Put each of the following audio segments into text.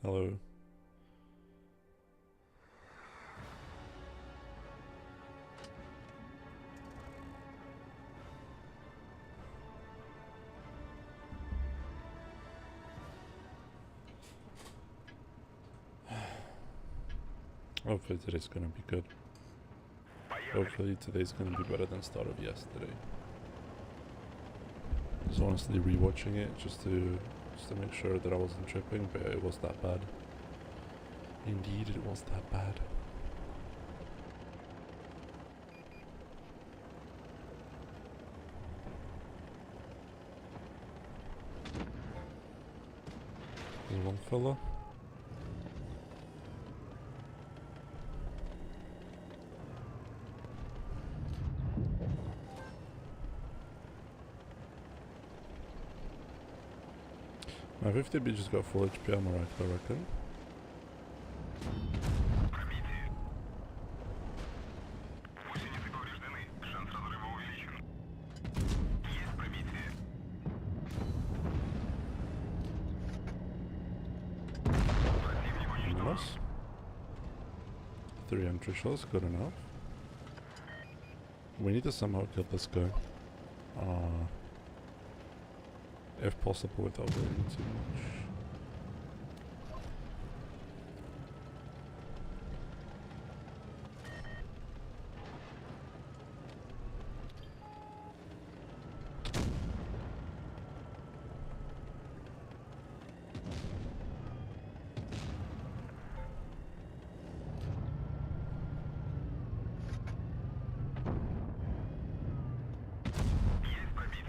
Hello. Hopefully today's gonna be good. Hopefully today's gonna be better than start of yesterday. I was honestly rewatching it just to make sure that I wasn't tripping, but it was that bad. Indeed, it was that bad. There's one fella. My 50B just got full HP ammo rack, I reckon. Nice. 3 entry shells, good enough. We need to somehow kill this guy. If possible without doing too much.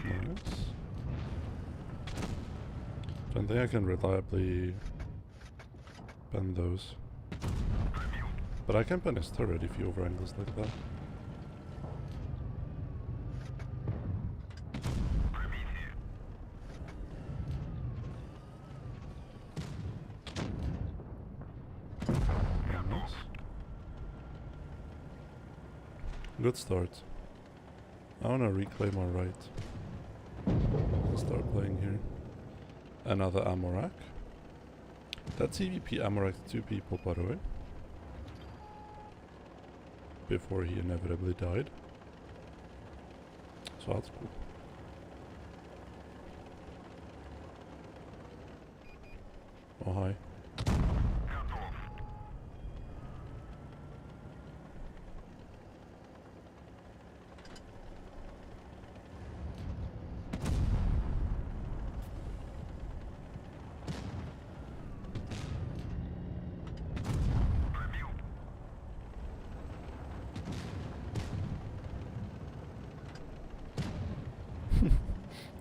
Nice. Don't think I can reliably bend those. But I can bend his turret if he overangles like that. Nice. Good start. I wanna reclaim our right. Let's start playing here. Another ammo rack. That CVP ammo rack 2 people, by the way. Before he inevitably died. So that's cool. Oh, hi.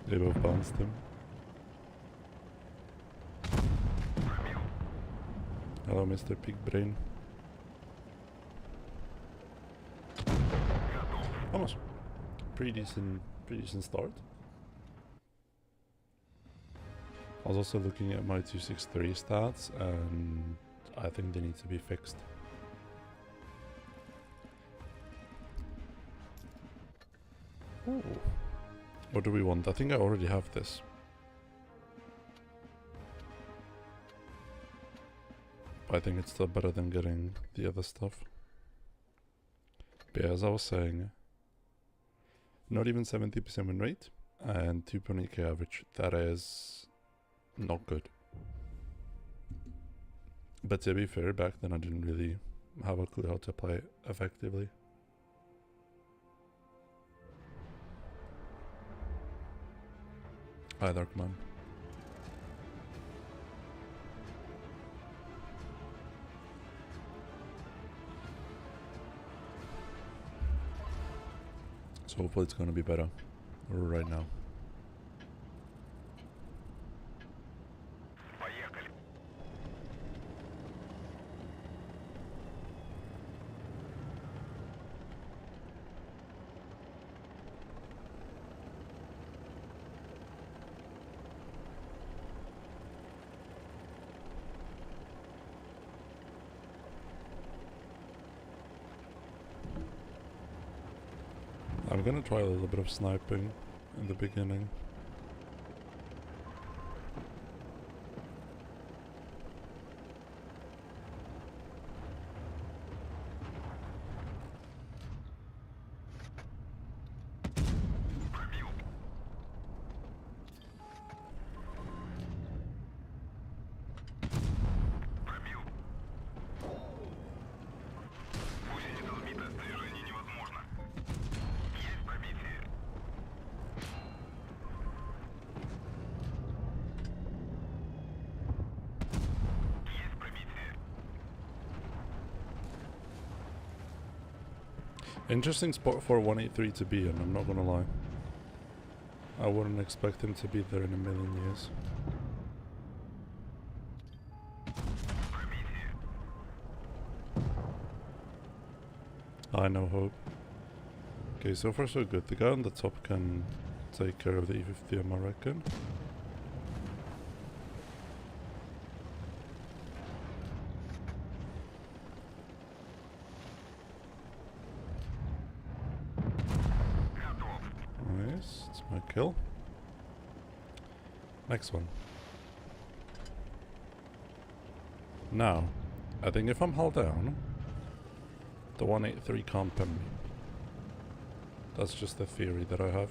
They both bounced him. Hello, Mr. Pig Brain. Almost. Pretty decent start. I was also looking at my 263 stats, and I think they need to be fixed. Ooh. What do we want? I think I already have this. But I think it's still better than getting the other stuff. But yeah, as I was saying, not even 70% win rate and 2.8k average. That is not good. But to be fair, back then I didn't really have a clue how to play it effectively. Hi, Darkman. So hopefully it's gonna be better right now. I'm gonna try a little bit of sniping in the beginning. Interesting spot for 183 to be in, I'm not gonna lie. I wouldn't expect him to be there in a million years. I no hope. Okay, so far so good. The guy on the top can take care of the E50M, I reckon. Nice, it's my kill. Next one. Now, I think if I'm held down, the 183 can't pin me. That's just the theory that I have.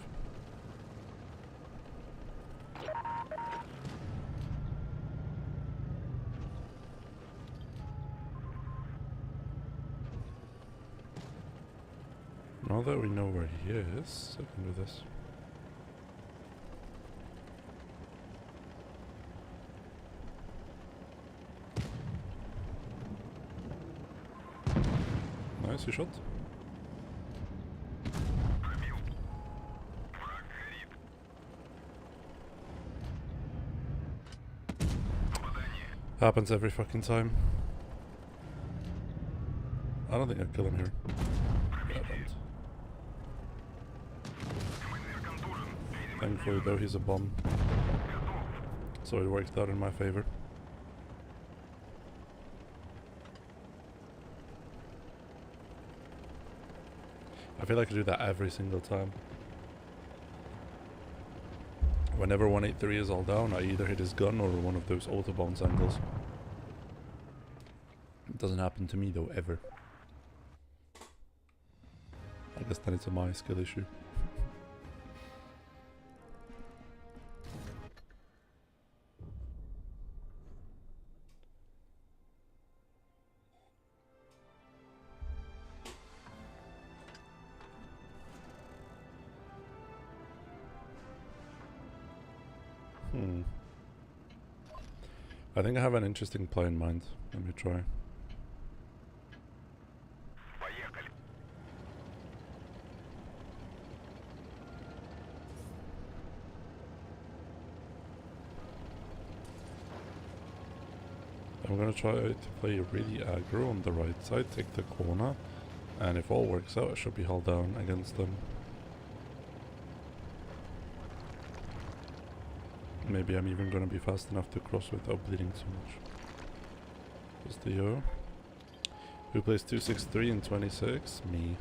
Now that we know where he is, I can do this. Nice, you shot. Happens every fucking time. I don't think I'd kill him here. Yeah, I don't. Thankfully though, he's a bomb. So it worked out in my favor. I feel like I do that every single time. Whenever 183 is all down, I either hit his gun or one of those autobounce angles. It doesn't happen to me though, ever. I guess then it's a my skill issue. I think I have an interesting play in mind. Let me try. I'm gonna try to play really aggro on the right side, take the corner, and if all works out, I should be held down against them. Maybe I'm even gonna be fast enough to cross without bleeding too much. Just the Yo. Who plays 263 and 26? Me.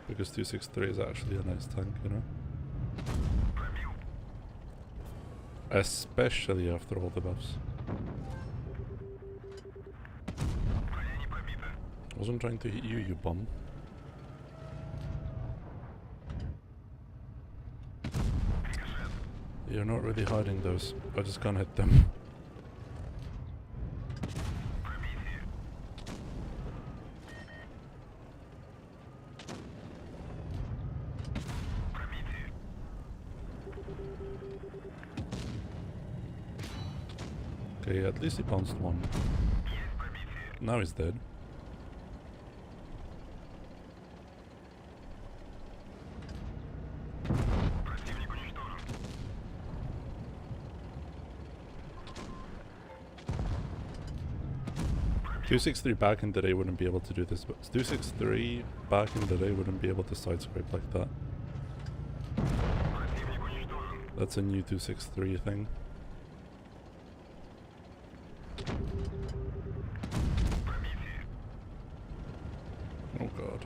Because 263 is actually a nice tank, you know? Especially after all the buffs. I wasn't trying to hit you, you bum. You're not really hiding those. I just can't hit them. Okay, at least he pounced one. Now he's dead. .263 back in the day wouldn't be able to do this, but 263 back in the day wouldn't be able to side scrape like that. That's a new 263 thing. Oh god.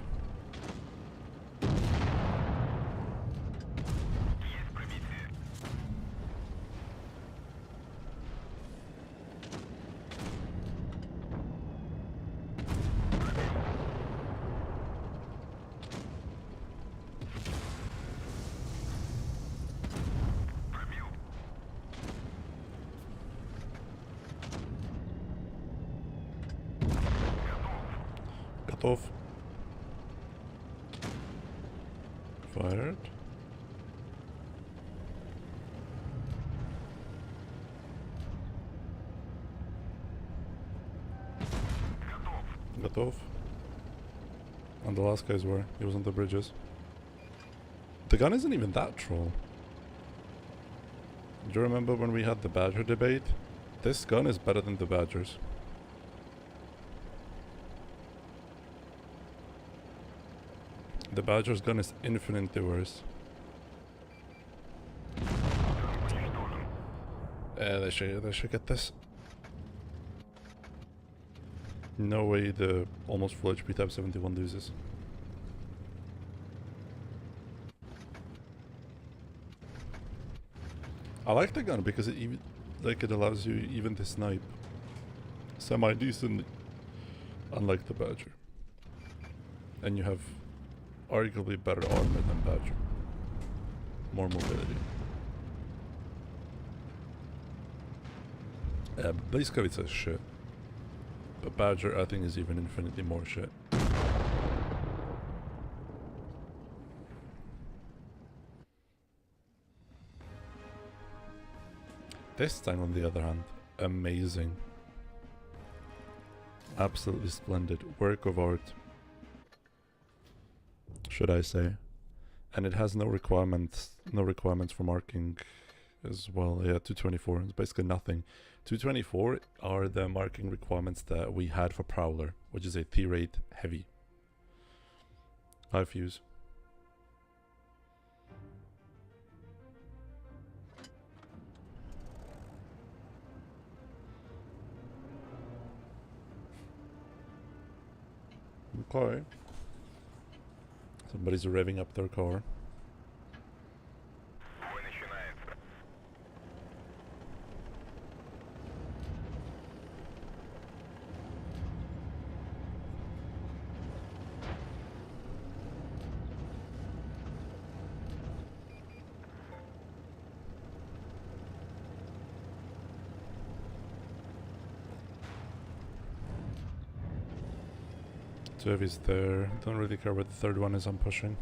Off. Fired. Готов. And the last guys were. He was on the bridges. The gun isn't even that troll. Do you remember when we had the Badger debate? This gun is better than the Badgers. The Badger's gun is infinitely worse. They should get this. No way the almost full HP Type 71 loses. I like the gun because it even it allows you even to snipe semi-decently, unlike the Badger. And you have arguably better armor than Badger. More mobility. Bliskovica is shit. But Badger I think is even infinitely more shit. This thing on the other hand, amazing. Absolutely splendid. Work of art, should I say. And it has no requirements for marking as well. Yeah, 224. It's basically nothing. 224 are the marking requirements that we had for Prowler, which is a T-rate heavy. High fuse. Okay. Somebody's revving up their car. Two heavies there. Don't really care what the third one is I'm pushing.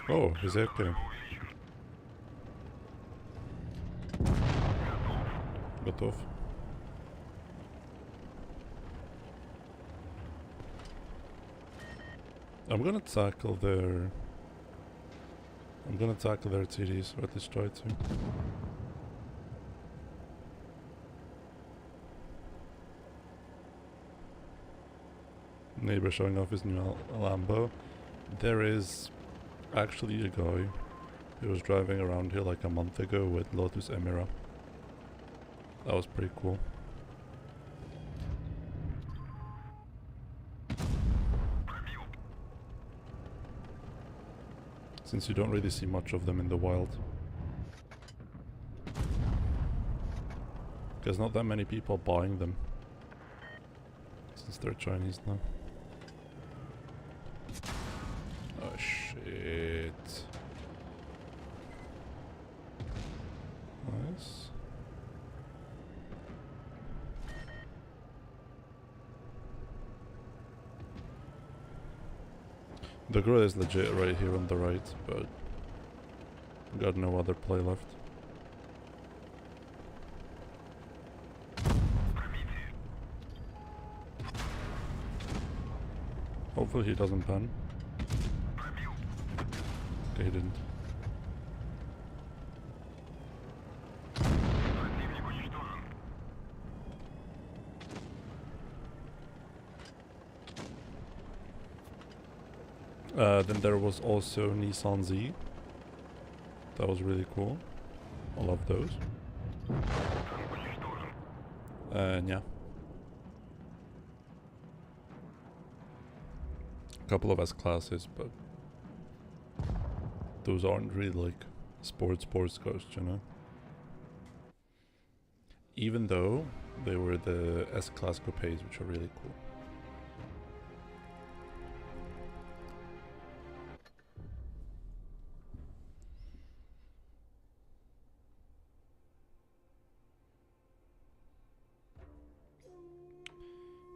Oh, he's okay. Готов. I'm gonna tackle their TDs, or at least try to. Neighbor showing off his new Lambo. There is actually a guy who was driving around here like a month ago with Lotus Emira. That was pretty cool. Since you don't really see much of them in the wild. Because not that many people are buying them. Since they're Chinese now. Oh shit. Nice. The grill is legit right here on the right, but got no other play left. Hopefully he doesn't pan. Okay, he didn't. Then there was also Nissan Z. That was really cool. I love those. And yeah. A couple of S classes, but those aren't really like sports cars, you know? Even though they were the S-Class coupes, which are really cool.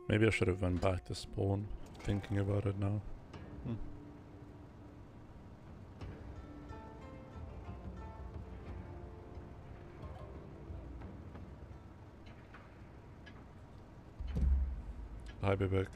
Maybe I should have went back to spawn, thinking about it now. Hi, Bebek.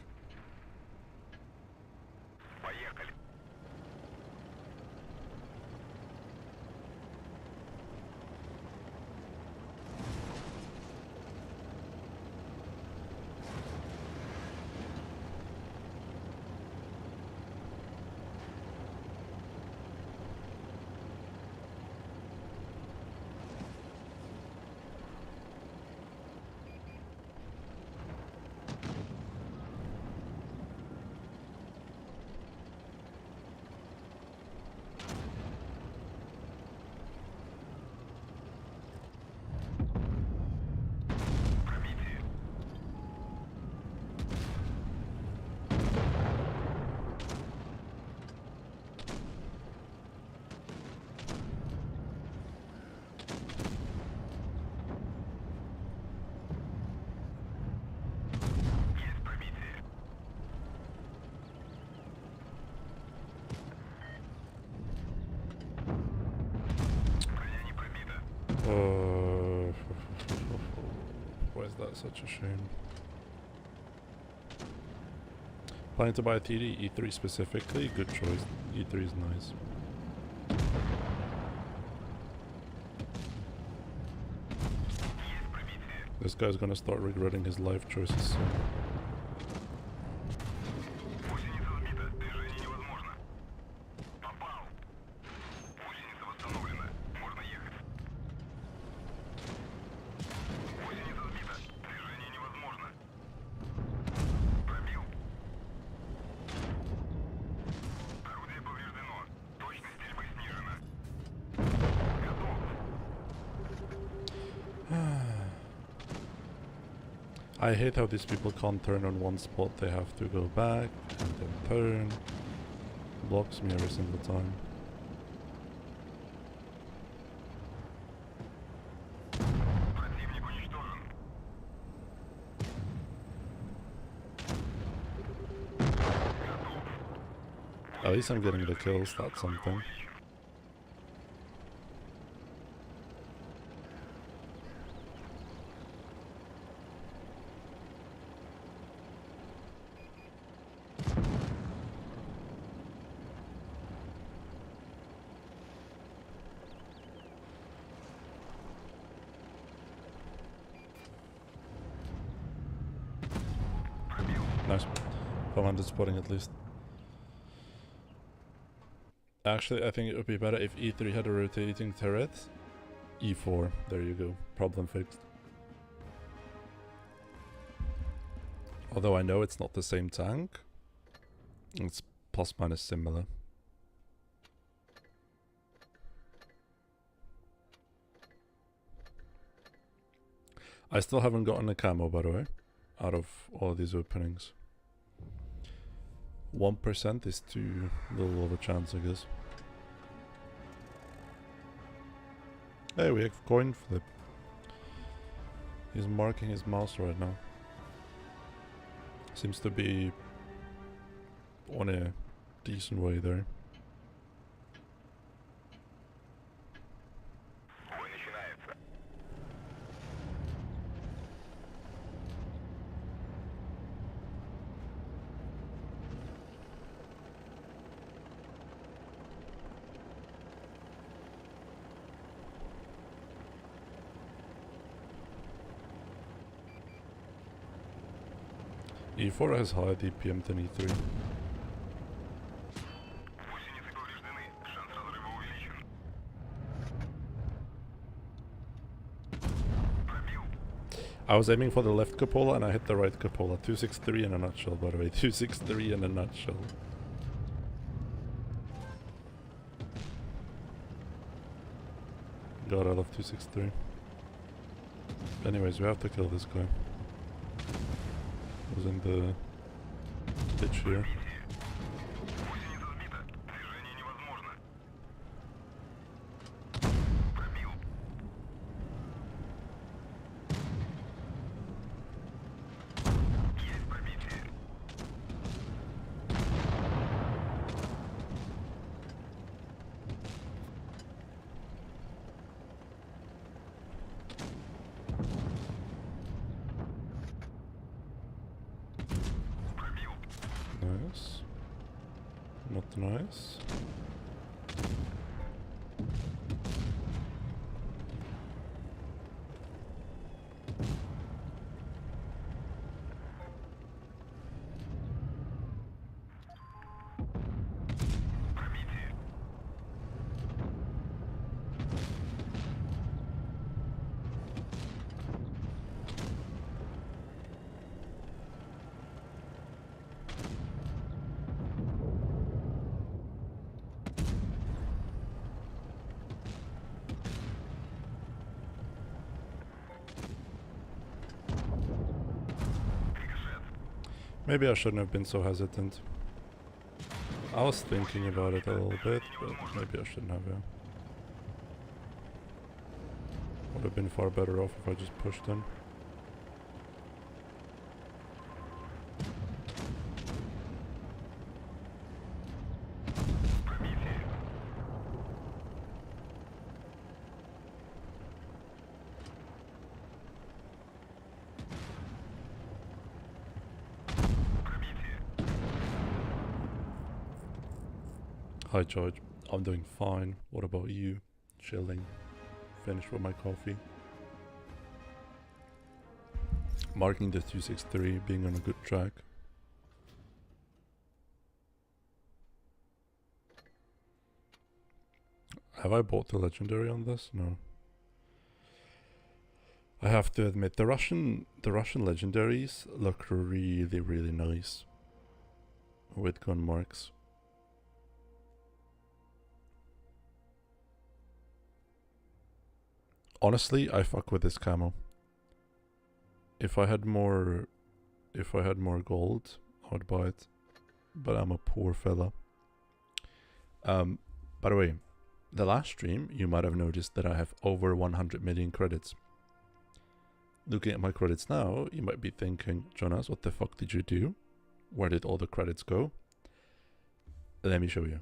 Why is that such a shame? Planning to buy a TD, E3 specifically? Good choice. E3 is nice. This guy's gonna start regretting his life choices soon. I hate how these people can't turn on one spot, they have to go back and then turn. Blocks me every single time. At least I'm getting the kills, that's something. Nice. 500 spotting at least. Actually, I think it would be better if E3 had a rotating turret. E4, there you go. Problem fixed. Although I know it's not the same tank. It's plus minus similar. I still haven't gotten a camo, by the way, out of all of these openings. 1% is too little of a chance, I guess. Hey, we have coin flip. He's marking his mouse right now. Seems to be on a decent way there. E4 has higher DPM than E3. I was aiming for the left cupola and I hit the right cupola. 263 in a nutshell, by the way. 263 in a nutshell. God, I love 263. Anyways, we have to kill this guy. Was in the ditch here. Nice. Not nice. Maybe I shouldn't have been so hesitant. I was thinking about it a little bit, but maybe I shouldn't have, yeah. Would have been far better off if I just pushed in. Hi George, I'm doing fine. What about you? Chilling. Finished with my coffee. Marking the 263, being on a good track. Have I bought the legendary on this? No. I have to admit, the Russian legendaries look really, really nice with gun marks. Honestly, I fuck with this camo. If I had more gold, I would buy it. But I'm a poor fella. By the way, the last stream, you might have noticed that I have over 100 million credits. Looking at my credits now, you might be thinking, Jonas, what the fuck did you do? Where did all the credits go? Let me show you.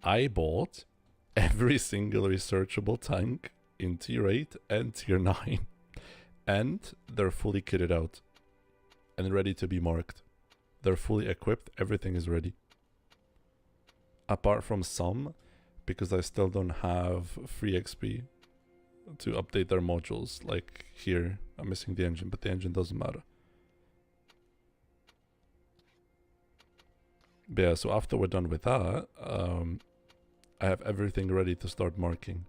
I bought every single researchable tank in tier 8 and tier 9. And they're fully kitted out and ready to be marked. They're fully equipped, everything is ready. Apart from some, because I still don't have free XP to update their modules. Like here, I'm missing the engine, but the engine doesn't matter. But yeah, so after we're done with that, I have everything ready to start marking.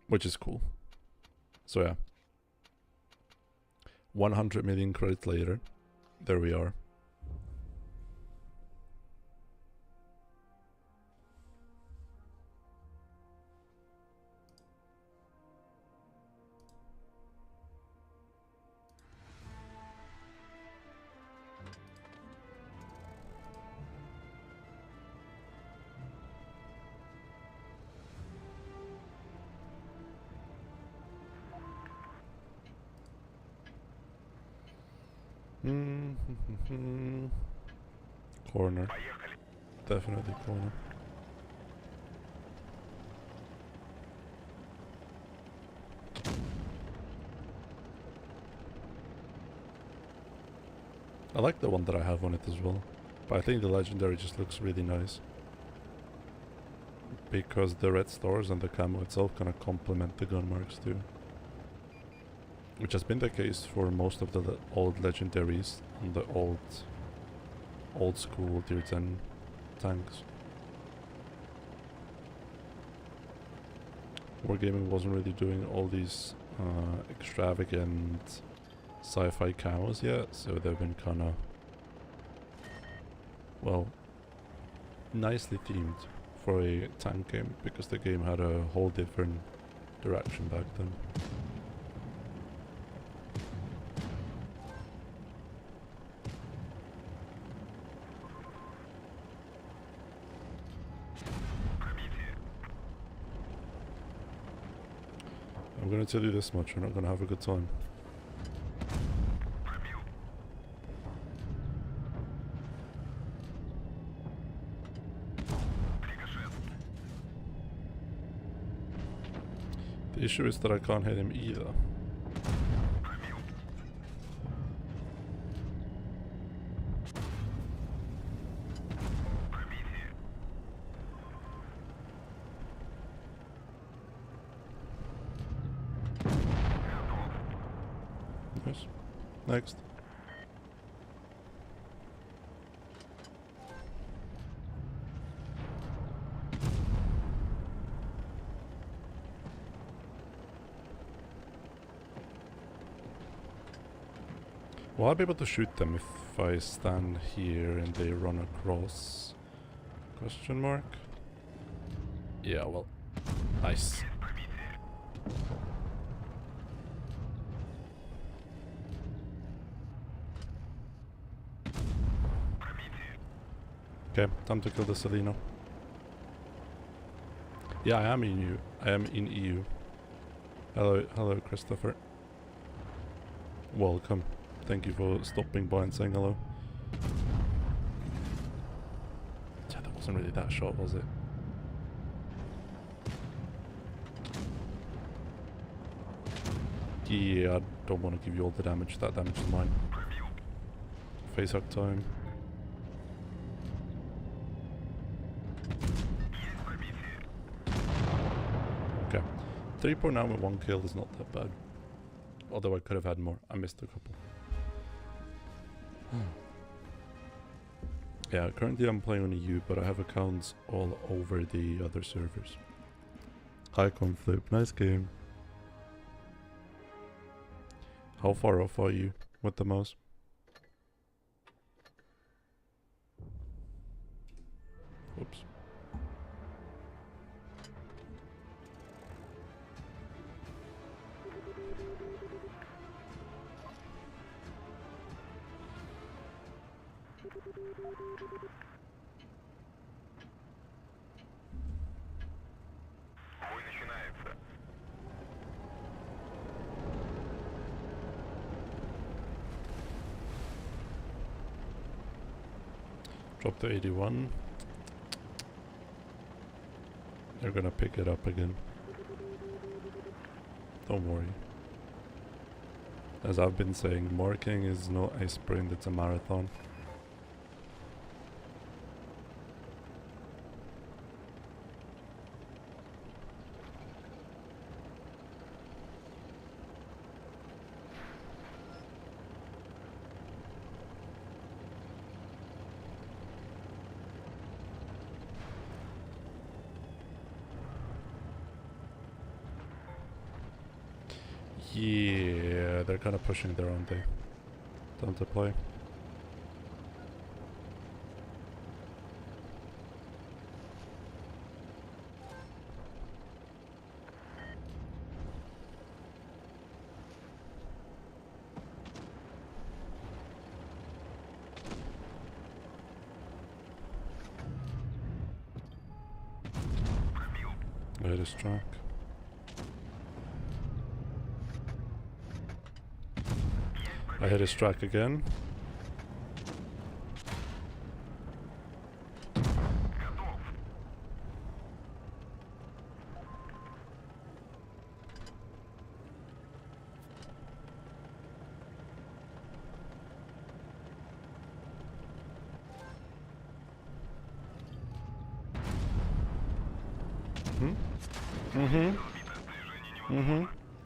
Which is cool. So yeah. 100 million credits later. There we are. Corner. Definitely corner. I like the one that I have on it as well. But I think the legendary just looks really nice. Because the red stars and the camo itself kind of complement the gun marks too. Which has been the case for most of the old legendaries and the old school tier 10 tanks. Wargaming wasn't really doing all these extravagant sci-fi camos yet, so they've been kind of, well, nicely themed for a tank game, because the game had a whole different direction back then. I'm gonna tell you this much, you're not gonna have a good time. The issue is that I can't hit him either. Yes. Next. Will I be able to shoot them if I stand here and they run across? Question mark? Yeah, well, nice. Okay, time to kill the Seleno. Yeah, I am in EU. I am in EU. Hello, Christopher. Welcome. Thank you for stopping by and saying hello. Yeah, that wasn't really that shot, was it? Yeah, I don't want to give you all the damage. That damage is mine. Face hug time. Okay. 3.9 with 1 kill is not that bad. Although I could have had more. I missed a couple. Yeah, currently I'm playing on EU, but I have accounts all over the other servers. Hi Conflip, nice game. How far off are you with the mouse? Oops. Drop to 81. They're gonna pick it up again. Don't worry. As I've been saying, marking is not a sprint, it's a marathon. Yeah, they're kind of pushing their own day. Time to play. I hit his track. I hit his track again.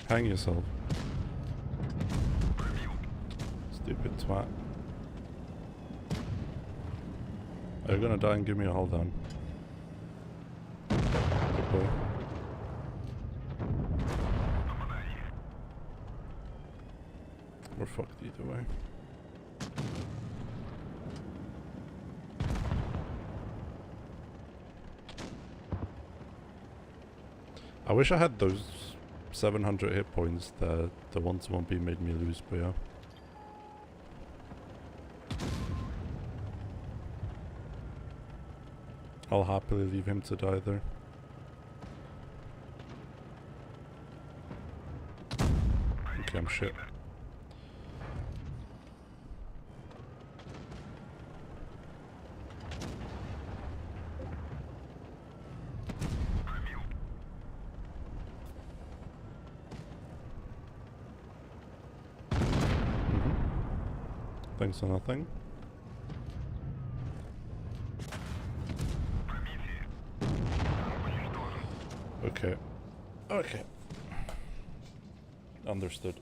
Hang yourself. Stupid twat. Are you gonna die and give me a hold down? Good boy. We're fucked either way. I wish I had those 700 hit points that the once won't be made me lose, but yeah. I'll happily leave him to die there. Okay, I'm shit. Thanks for nothing. Okay. Okay. Understood.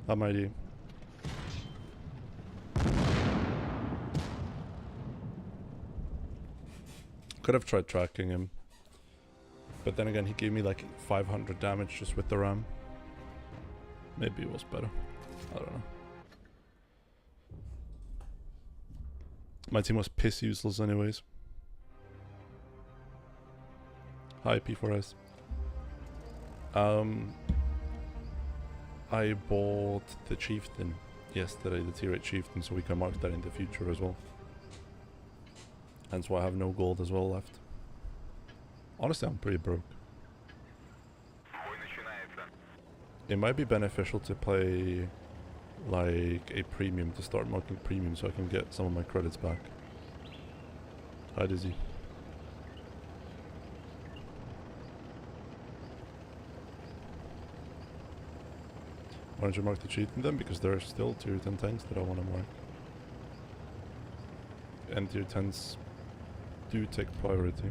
How mighty. Could have tried tracking him. But then again, he gave me like 500 damage just with the ram. Maybe it was better. I don't know. My team was piss useless anyways. Hi P4S. I bought the Chieftain yesterday, the tier 8 Chieftain, so we can mark that in the future as well. Hence why I have no gold as well left. Honestly, I'm pretty broke. It might be beneficial to play like a premium, to start marking premium so I can get some of my credits back. Hi Dizzy. Why don't you mark the Chieftain then? Because there are still tier 10 tanks that I want to mark. And tier 10s do take priority.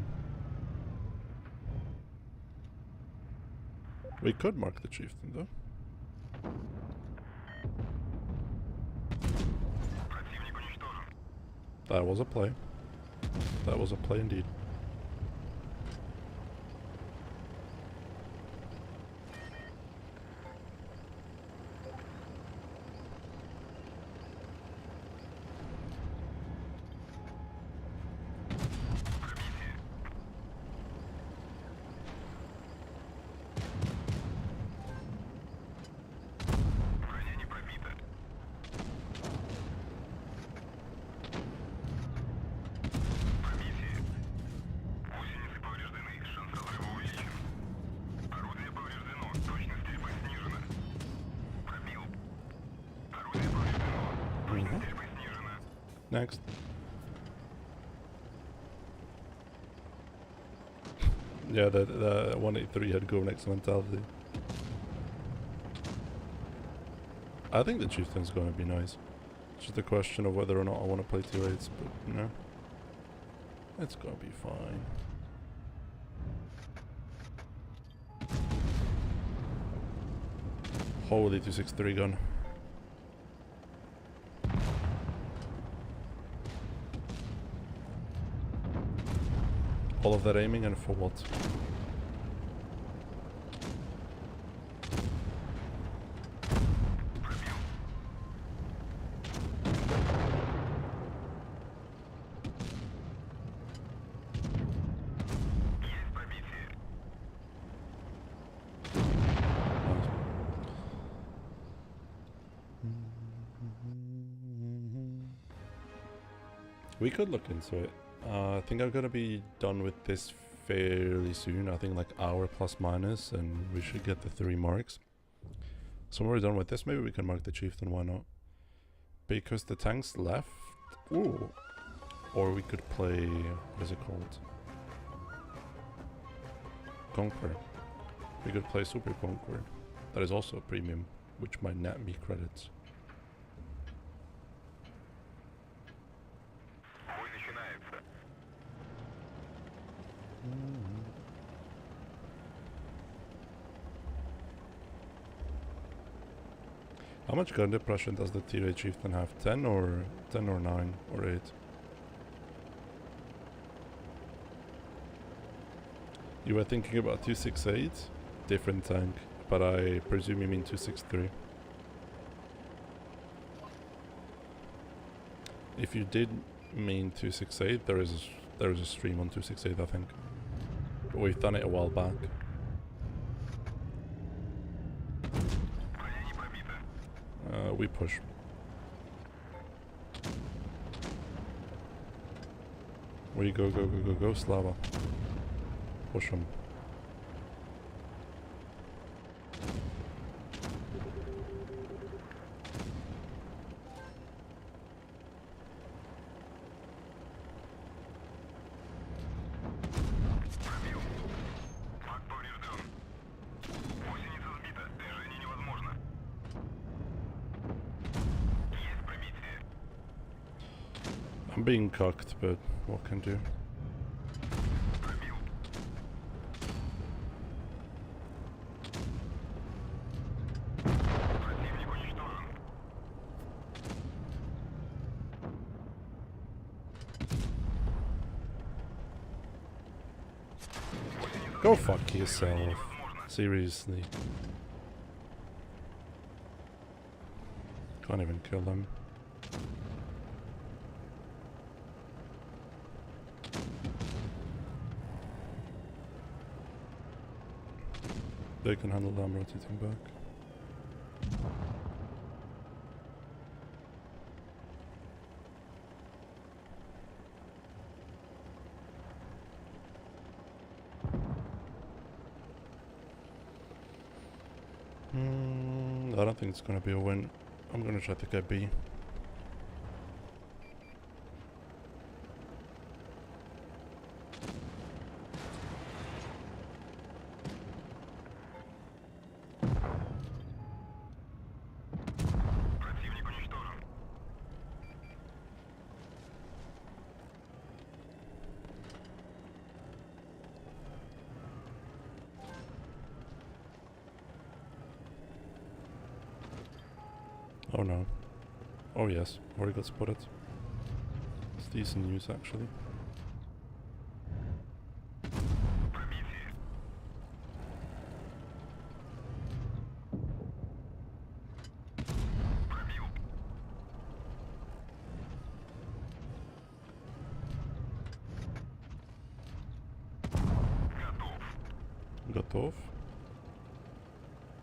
We could mark the Chieftain though. That was a play. That was a play indeed. Next. Yeah, the 183 had go next mentality. I think the Chieftain's gonna be nice. It's just a question of whether or not I want to play 2-8s, but no. It's gonna be fine. Holy 263 gun. All of that aiming and for what? We could look into it. I think I'm gonna be done with this fairly soon. I think like hour plus minus, and we should get the 3 marks. So when we're done with this, maybe we can mark the Chieftain, why not? Because the tanks left. Ooh. Or we could play, what is it called? Conqueror. We could play Super Conqueror. That is also a premium, which might net me credits. How much gun depression does the tier 8 Chieftain have? 10 or 9 or 8? You were thinking about 268? Different tank, but I presume you mean 263. If you did mean 268, there is a stream on 268, I think. But we've done it a while back. We push. We go, Slava. Push him. I'm being cocked, but what can do? Go fuck yourself. Seriously. Can't even kill them. They can handle them rotating back. I don't think it's gonna be a win. I'm gonna try to get B. Oh no. Oh yes, already got spotted. It's decent news actually. Готов.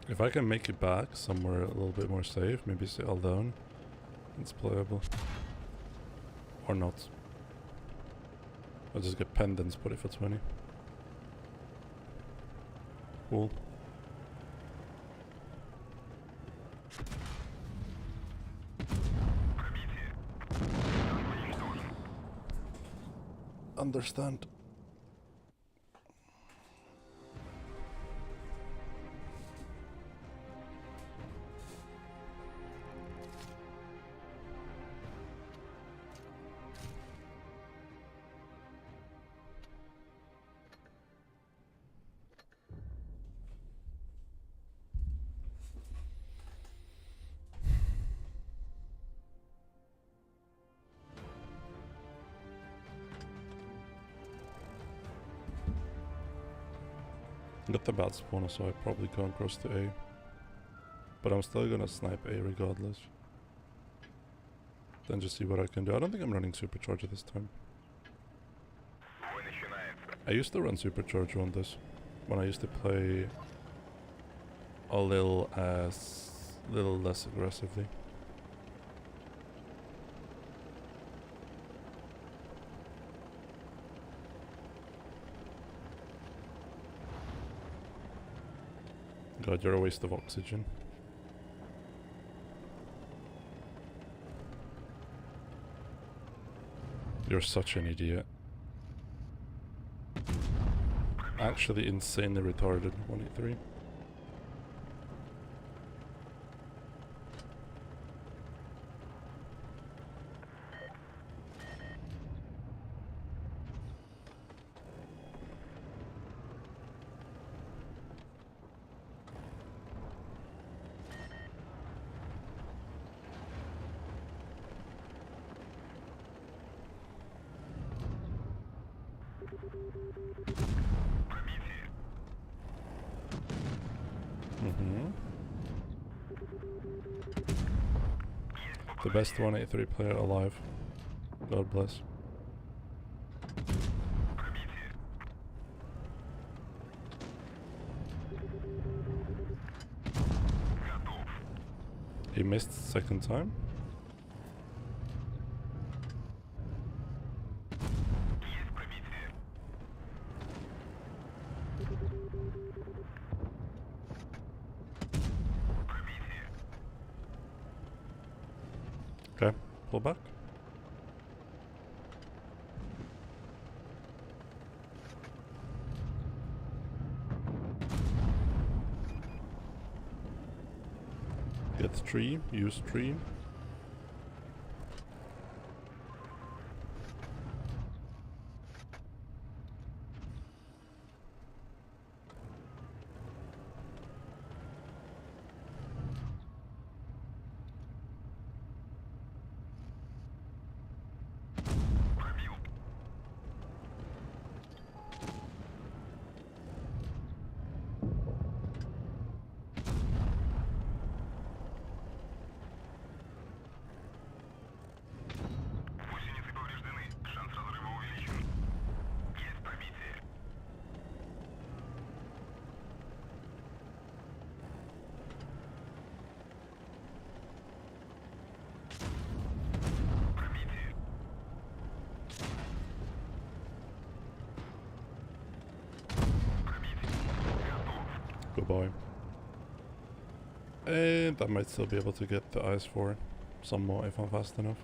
If I can make it back somewhere a little bit more safe, maybe settle down, it's playable. Or not. I'll just get pendants, put it for 20. Cool. Understand. Got the bad spawner, so I probably can't cross to A. But I'm still gonna snipe A regardless. Then just see what I can do. I don't think I'm running Supercharger this time. I used to run Supercharger on this when I used to play a little less aggressively. God, you're a waste of oxygen. You're such an idiot. Actually insanely retarded, 183. The best 183 player alive. God bless. He missed second time. Okay, pull back. Get tree, use tree. Good boy. And I might still be able to get the ice for somewhat if I'm fast enough.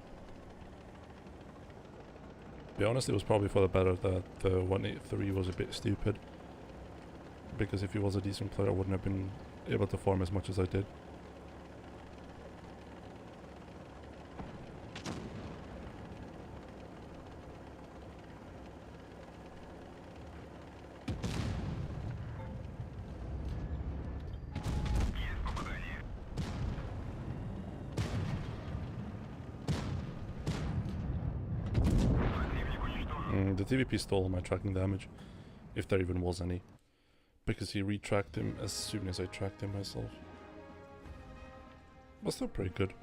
To be honest, it was probably for the better that the 183 was a bit stupid. Because if he was a decent player, I wouldn't have been able to farm as much as I did. The TVP stole my tracking damage, if there even was any, because he retracked him as soon as I tracked him myself. But still pretty good.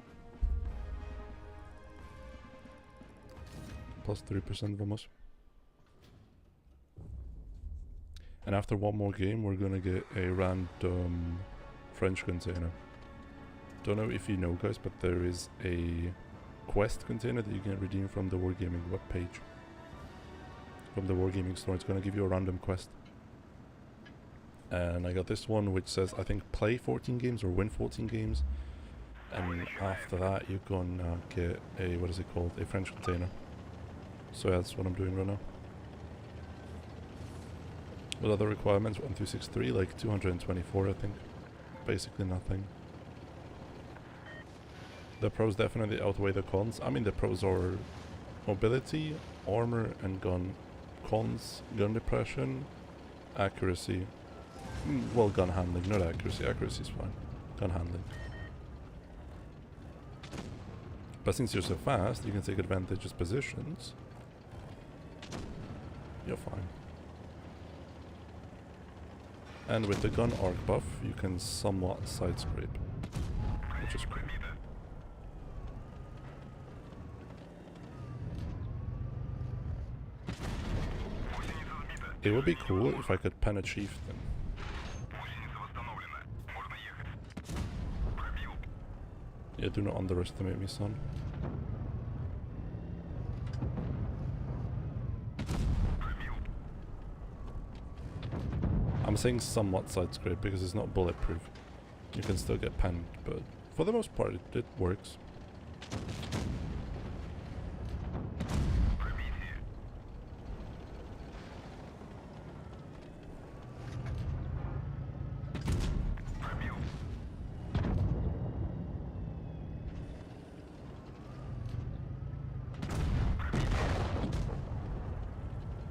Plus 3% almost. And after one more game, we're gonna get a random French container. Don't know if you know, guys, but there is a quest container that you can redeem from the Wargaming webpage. From the Wargaming store, it's gonna give you a random quest. And I got this one which says, I think, play 14 games or win 14 games. And after that, you're gonna get a, what is it called? A French container. So yeah, that's what I'm doing right now. What other requirements? 1, 2, 6, 3, like 224, I think. Basically nothing. The pros definitely outweigh the cons. I mean, the pros are mobility, armor, and gun. Cons, gun depression, accuracy. Well, gun handling, not accuracy. Accuracy is fine. Gun handling. But since you're so fast, you can take advantage of positions. You're fine. And with the gun arc buff, you can somewhat side scrape, which is cool. It would be cool if I could pen a chieftain. Yeah, do not underestimate me, son. I'm saying somewhat side scrape because it's not bulletproof. You can still get penned, but for the most part it works.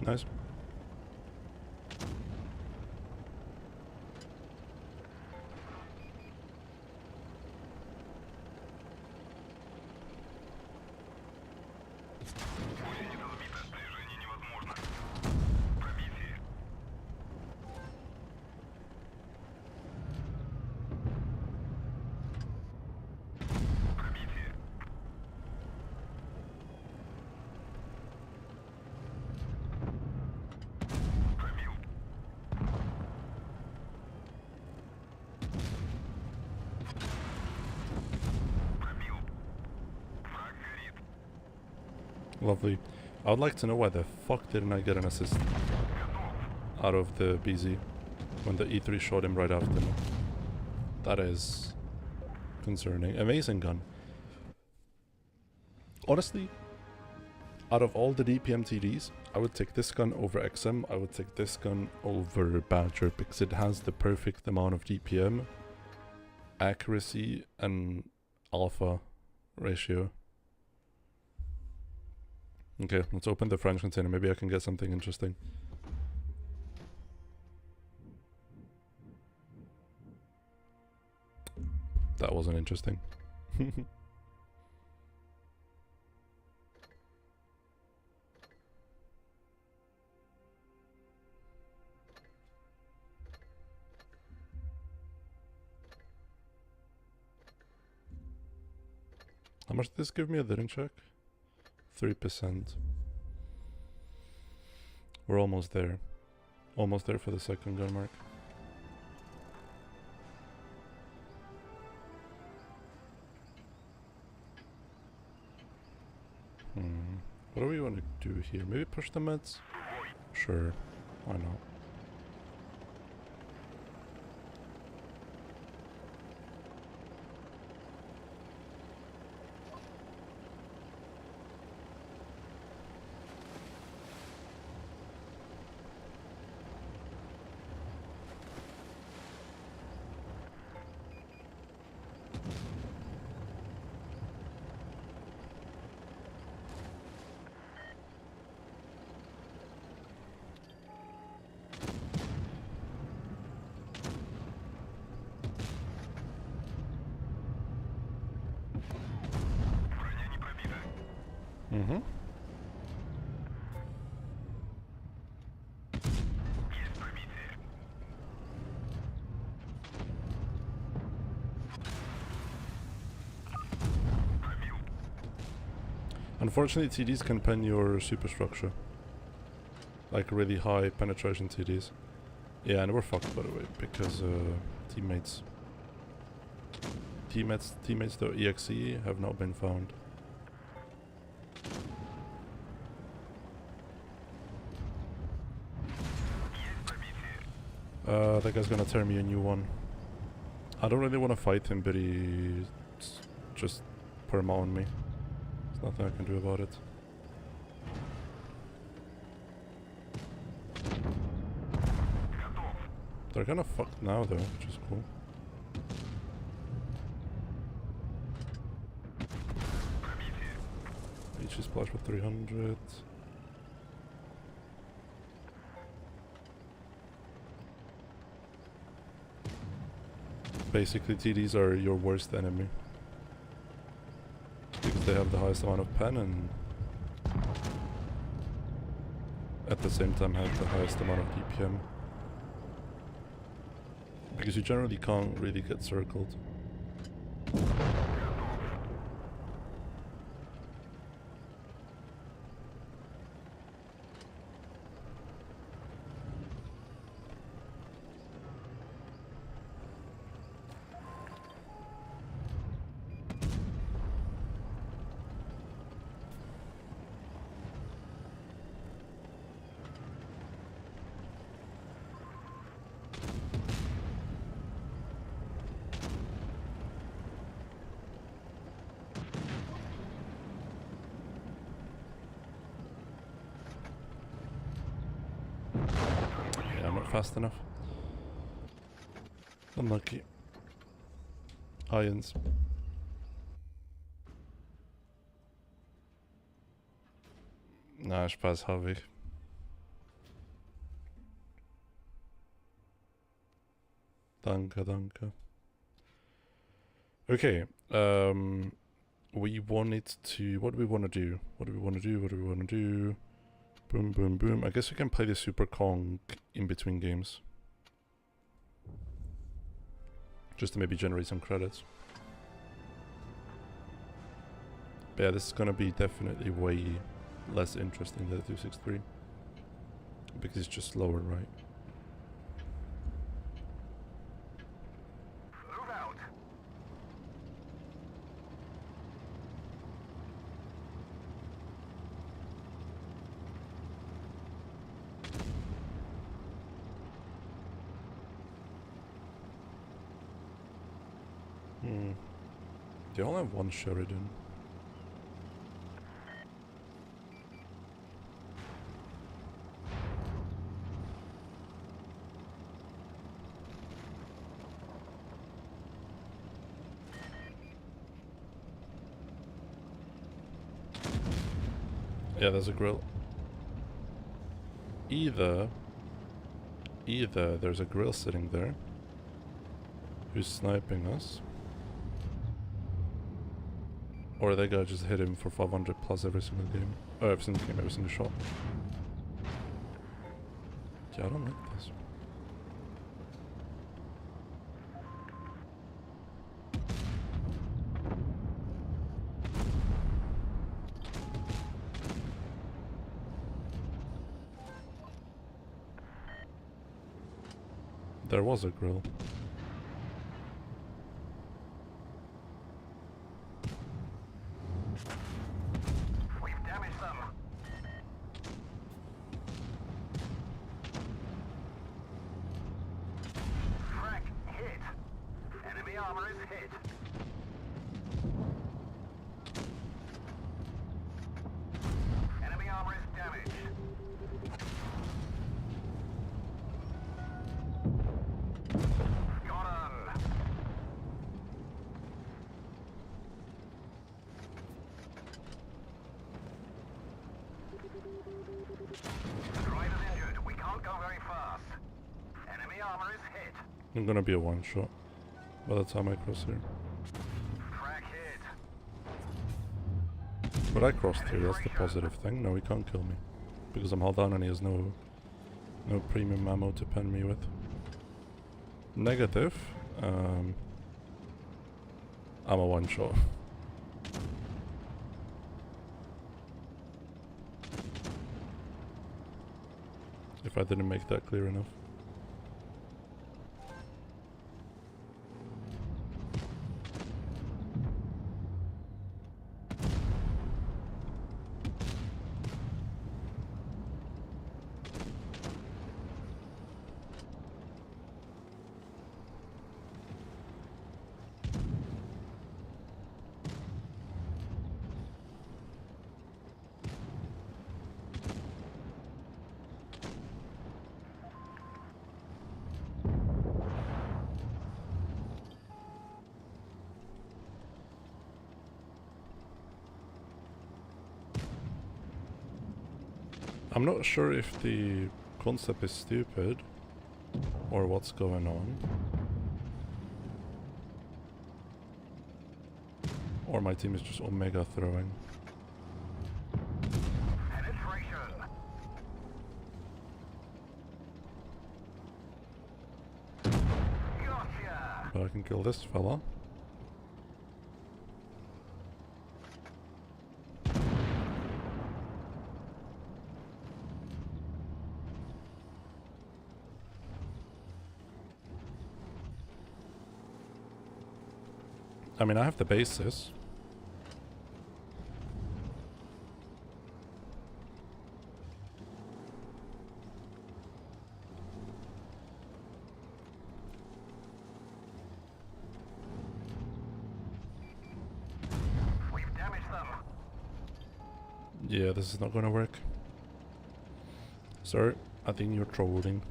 Nice. Lovely. I would like to know why the fuck didn't I get an assist out of the BZ when the E3 shot him right after me. That is concerning. Amazing gun. Honestly, out of all the DPM TDs, I would take this gun over XM. I would take this gun over Badger because it has the perfect amount of DPM, accuracy, and alpha ratio. Okay, let's open the French container. Maybe I can get something interesting. That wasn't interesting. How much did this give me a living check? 3%. We're almost there. Almost there for the second gun mark. What do we want to do here? Maybe push the meds? Sure. Why not? Mm-hmm. Unfortunately, TDs can pen your superstructure. Like really high penetration TDs. Yeah, and we're fucked by the way, because teammates .exe have not been found. That guy's gonna tear me a new one. I don't really want to fight him, but he's just perma on me. There's nothing I can do about it. They're kinda fucked now though, which is cool. HP splash with 300. Basically, TDs are your worst enemy. Because they have the highest amount of pen and at the same time have the highest amount of DPM. Because you generally can't really get circled. Fast enough. Unlucky. Irons. Na, Spaß habe ich. Danke, danke. Okay. We wanted to... What do we want to do? What do we want to do? What do we want to do? Boom, boom, boom. I guess we can play the Super Kong in between games. Just to maybe generate some credits. But yeah, this is gonna be definitely way less interesting than the 263. Because it's just slower, right? They all have one Sheridan. Yeah, there's a grill. Either there's a grill sitting there who's sniping us, or that guy just hit him for 500 plus every single game. Oh, every single game, every single shot. Yeah, I don't like this. There was a grill. We've damaged them. Frag hit. Enemy armor is hit. Enemy armor is damaged. Got him. Driver's injured. We can't go very fast. Enemy armor is hit. I'm gonna be a one shot by the time I cross here. Frag hit. But I crossed here, that's the positive thing. No, he can't kill me. Because I'm held down and he has no premium ammo to pen me with. Negative. I'm a one shot. If I didn't make that clear enough. I'm not sure if the concept is stupid or what's going on. Or my team is just omega throwing. Penetration. Gotcha. But I can kill this fella. I mean, I have the bases. We've damaged them. Yeah, this is not gonna work. Sir, I think you're trolling.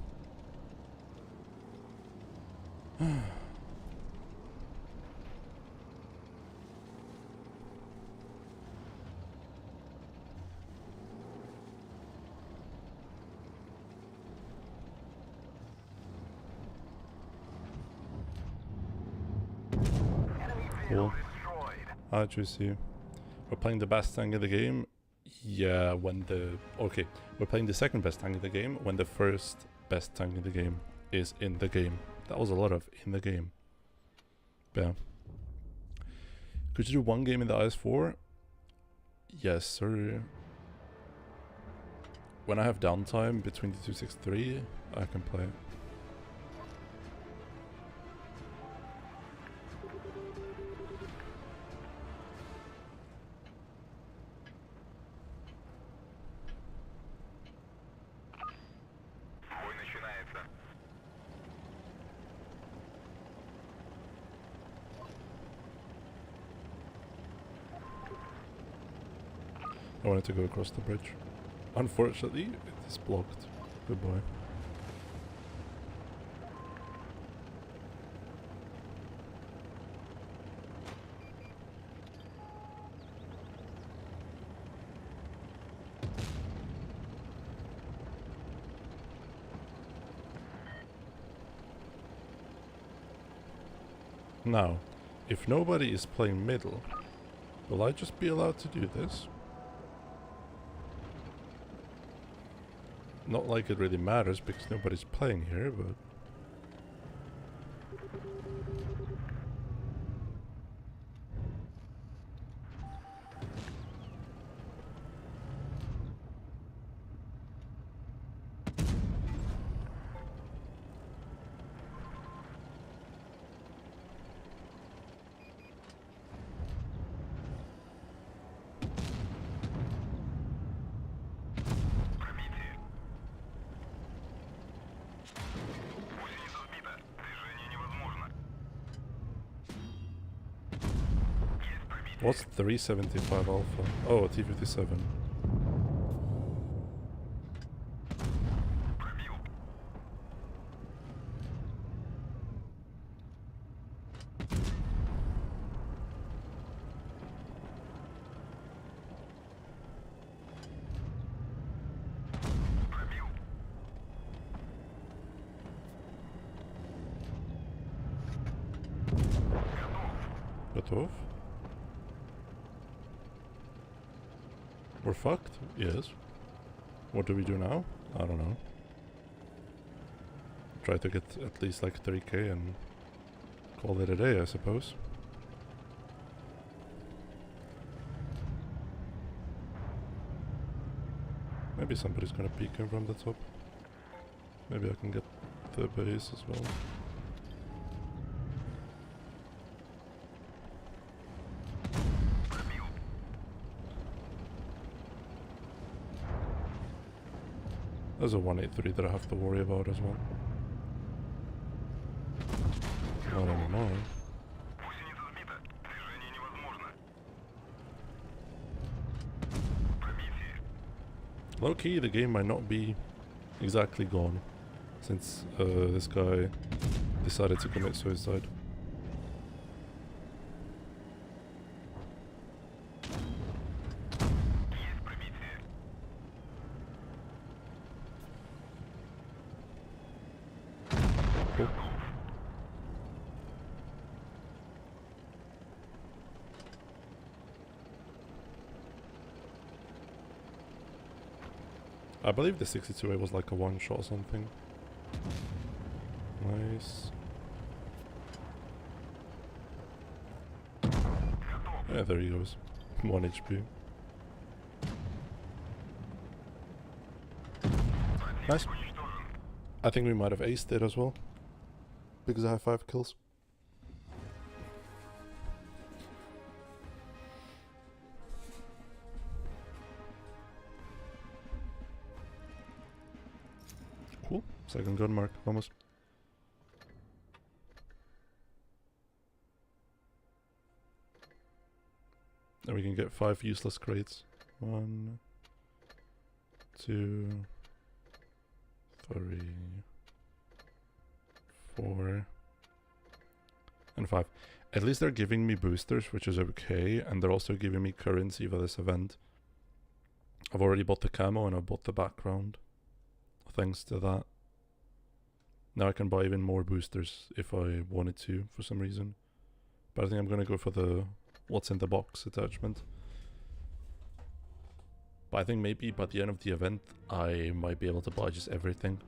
Enemy Cool. vehicle destroyed. Hi, Juicy. We're playing the best tank of the game. Yeah, okay, we're playing the second best tank of the game when the first best tank of the game is in the game. That was a lot of in the game. Yeah. Could you do one game in the IS4? Yes, sir. When I have downtime between the 263, I can play. Бой начинается. I wanted to go across the bridge. Unfortunately, it is blocked. Goodbye. Now, if nobody is playing middle, will I just be allowed to do this? Not like it really matters because nobody's playing here, but... What's 375 Alpha? Oh, T-57. Пробил. Пробил. Готов? We're fucked? Yes. What do we do now? I don't know. Try to get at least like 3k and call it a day, I suppose. Maybe somebody's gonna peek in from the top. Maybe I can get the base as well. Пробил. There's a 183 that I have to worry about as well. Not anymore. Гусеница сбита. Движение невозможно. Пробитие. Low key, the game might not be exactly gone since this guy decided to commit suicide. Есть пробитие. Cool. I believe the 62A was like a one shot or something. Nice. Yeah, there he goes. 1 HP. Nice. Уничтожен. I think we might have aced it as well. Because I have 5 kills. Cool. Second gun mark, almost. And we can get 5 useless crates. 1, 2, 3, 4, and 5. At least they're giving me boosters, which is okay, and they're also giving me currency for this event. I've already bought the camo and I've bought the background. Thanks to that. Now I can buy even more boosters if I wanted to for some reason. But I think I'm gonna go for the what's in the box attachment. But I think maybe by the end of the event I might be able to buy just everything.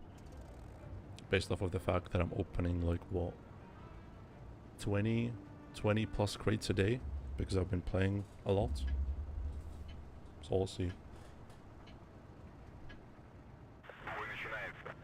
Based off of the fact that I'm opening like what, 20 plus crates a day because I've been playing a lot. So we'll see. Бой начинается.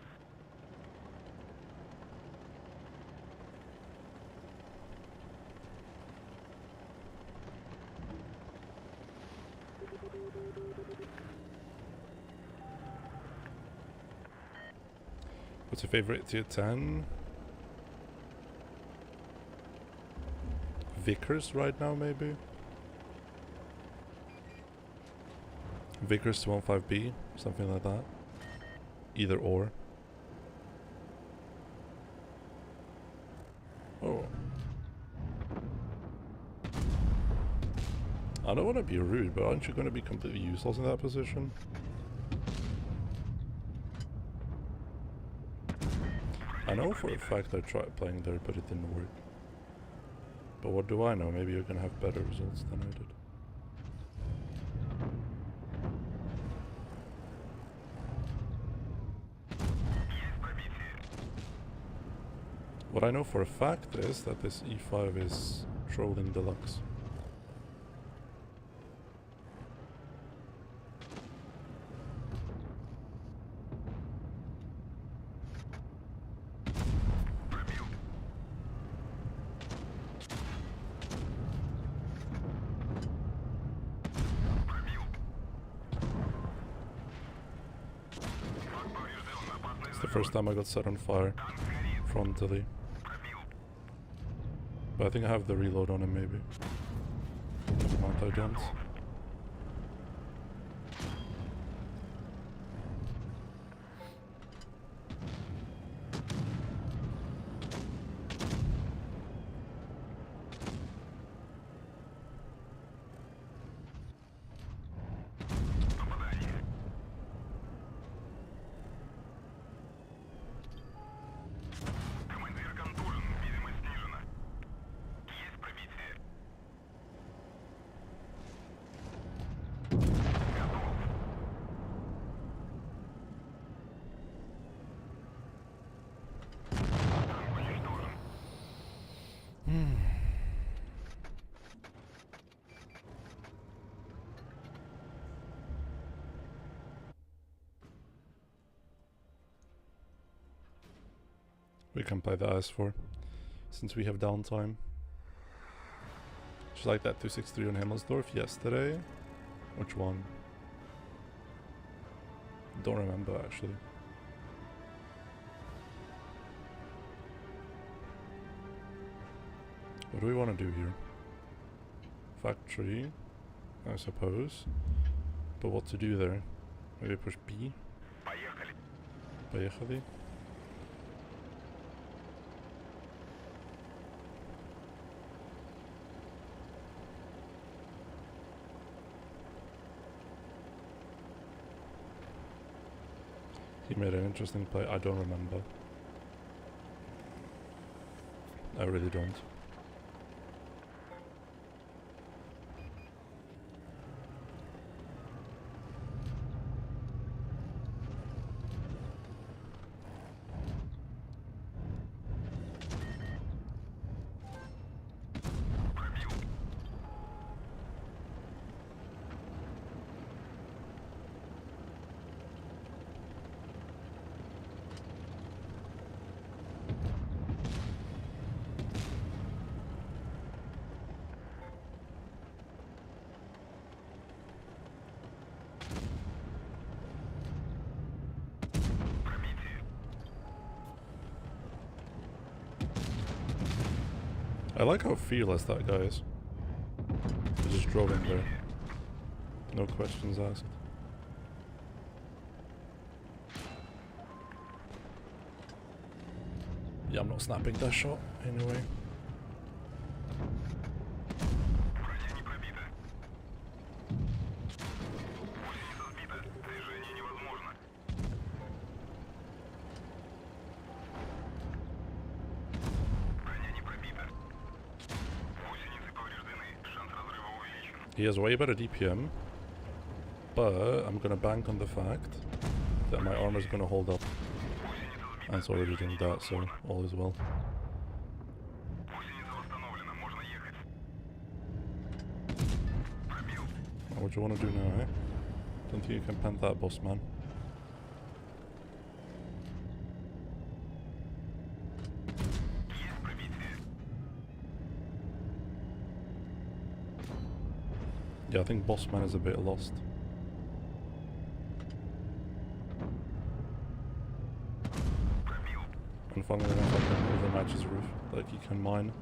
What's your favorite tier 10? Vickers right now, maybe? Vickers 215B, something like that. Either or. Oh. I don't want to be rude, but aren't you going to be completely useless in that position? I know for a fact I tried playing there, but it didn't work. But what do I know? Maybe you're gonna have better results than I did. Есть пробитие. What I know for a fact is that this E5 is trolling deluxe. Пробил. Пробил. Флаг поврежден. Опасный It's the взрыв. first time I got set on fire Танк горит. frontally. Пробил. But I think I have the reload on him maybe. Never mind, I don't. Командир контужен, видимость снижена. Есть пробитие. Готов. Танк уничтожен. We can play the IS-4 since we have downtime. Just like that 263 on Himmelsdorf yesterday. Which one? Don't remember actually. What do we want to do here? Factory, I suppose. But what to do there? Maybe push B? Поехали. Поехали. He made an interesting play. I don't remember. I really don't. I like how fearless that guy is. He just drove in there. No questions asked. Yeah, I'm not snapping that shot anyway. Броня не пробита. Гусеница сбита. Движение невозможно. Броня не пробита. Гусеницы повреждены. Шанс разрыва увеличен. He has way better DPM, but I'm gonna bank on the fact that my armor's gonna hold up. Гусеница And it's already doing that, so all is well. Гусеница восстановлена. Можно ехать. Пробил. What do you want to do now, eh? Don't think you can plant that, boss man. Есть пробитие. Yeah, I think boss man is a bit lost. Пробил. And funnily enough, I can overmatch his roof, like he can mine.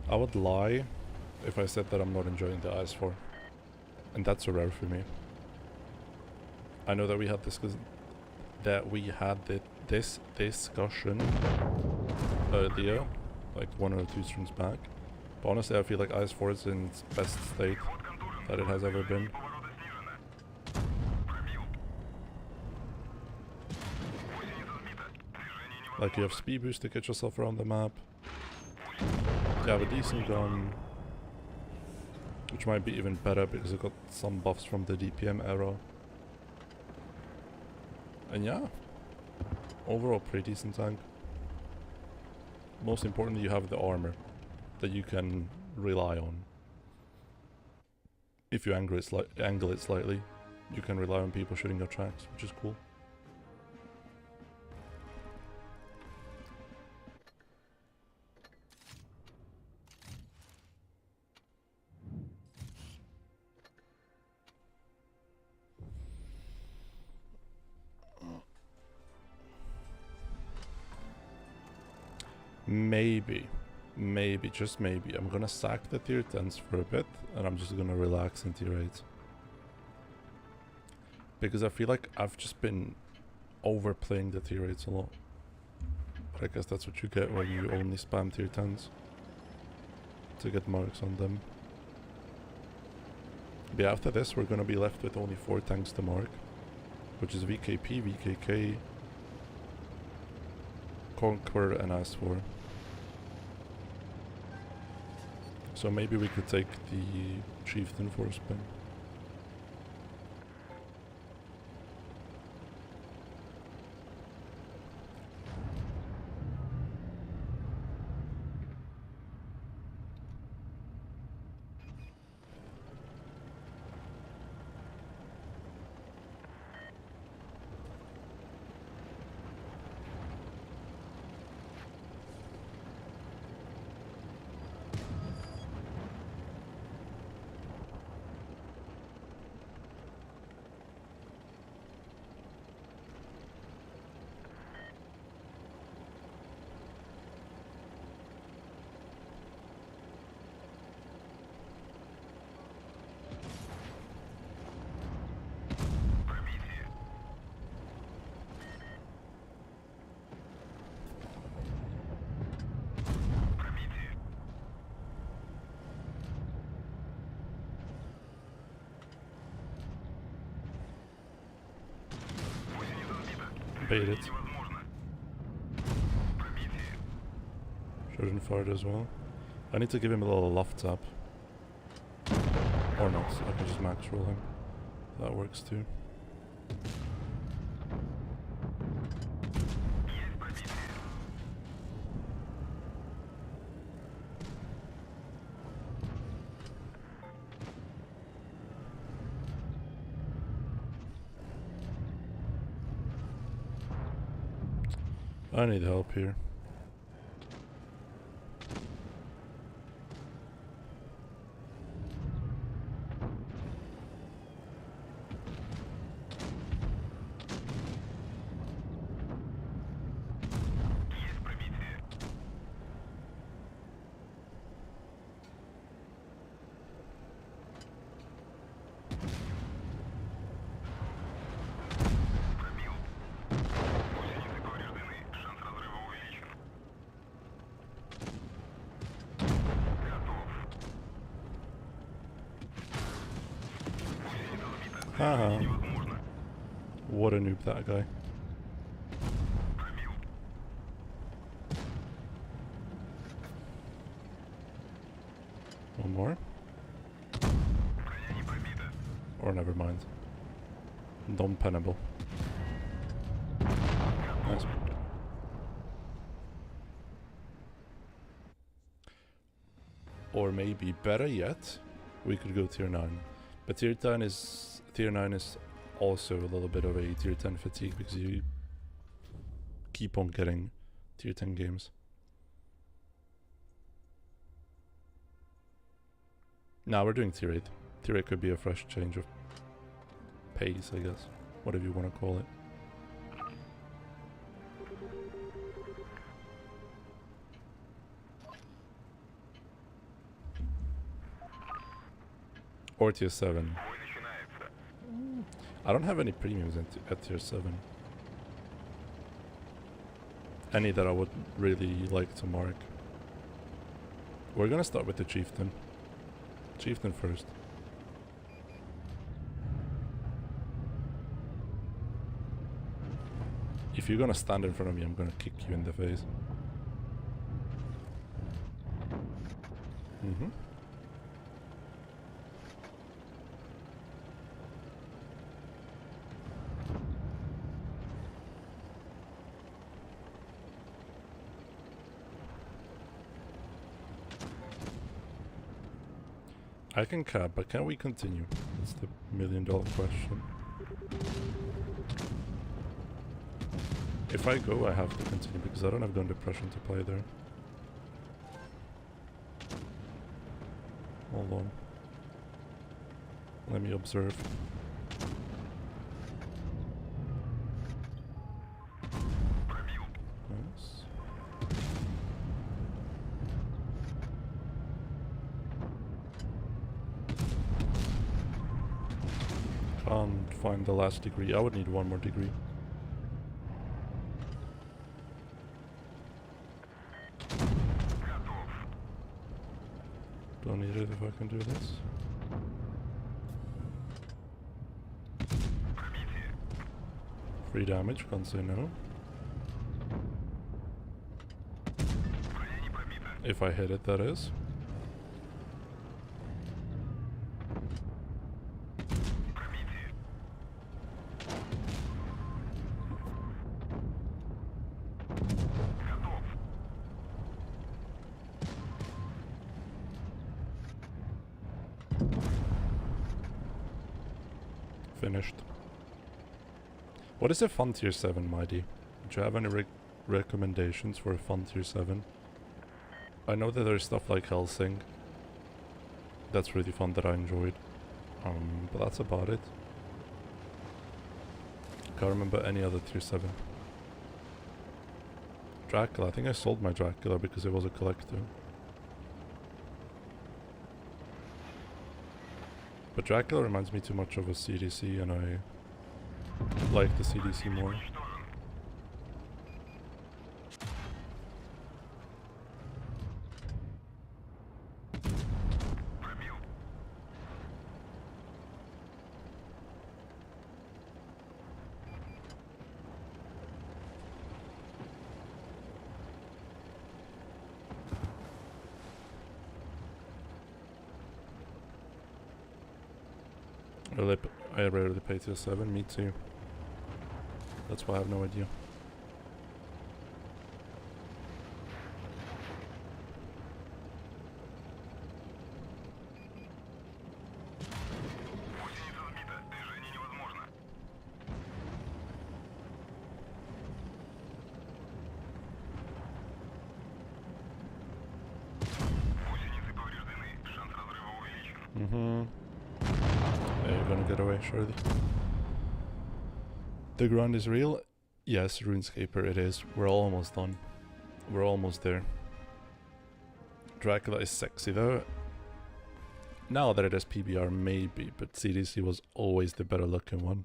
I would lie if I said that I'm not enjoying the IS-4. And that's rare for me. I know that we had this this discussion earlier, like 1 or 2 streams back. But honestly, I feel like IS-4 is in its best state Ход контужен. that it has ever been. Поворота снижена. Пробил. Гусеница сбита. Движение невозможно. Like you have speed boost to get yourself around the map. You have a decent gun, which might be even better because it got some buffs from the DPM era. And yeah, overall pretty decent tank. Most importantly, you have the armor that you can rely on. If you angle it slightly, you can rely on people shooting your tracks, which is cool. Maybe, just maybe, I'm gonna sack the tier 10s for a bit, and I'm just gonna relax in tier 8s. Because I feel like I've just been overplaying the tier 8s a lot. But I guess that's what you get when you only spam tier 10s. To get marks on them. But after this, we're gonna be left with only 4 tanks to mark. Which is VKP, VKK, Conqueror, and S4. So maybe we could take the Chieftain for a spin. Bait it. Shouldn't fire it as well. I need to give him a little love tap. Or not, I can just max roll him. That works too. I need help here. Haha. What a noob that guy. One more. Or never mind. Non-penable. Nice. Or maybe better yet, we could go tier 9. But tier 9 is also a little bit of a tier 10 fatigue because you keep on getting tier 10 games. Now we're doing tier 8. Tier 8 could be a fresh change of pace, I guess. Whatever you want to call it. Or tier 7. I don't have any premiums at tier 7. Any that I would really like to mark. We're gonna start with the Chieftain. Chieftain first. If you're gonna stand in front of me, I'm gonna kick you in the face. Mm-hmm. I can cap, but can we continue? That's the million-dollar question. If I go, I have to continue because I don't have gun depression to play there. Hold on. Let me observe. Nice. can't find the last degree. I would need one more degree. Don't need it if I can do this. 3 damage, can't say no. If I hit it, that is. Finished. What is a fun tier 7, Mighty? Do you have any recommendations for a fun tier 7? I know that there's stuff like Helsing. That's really fun that I enjoyed. But that's about it. Can't remember any other tier 7. Dracula. I think I sold my Dracula because it was a collector. But Dracula reminds me too much of a CDC, and I like the CDC more. I rarely pay tier 7, me too. That's why I have no idea. Surely. The grind is real? Yes, RuneScaper it is. We're almost done. We're almost there. Dracula is sexy though. Now that it has PBR maybe, but CDC was always the better looking one.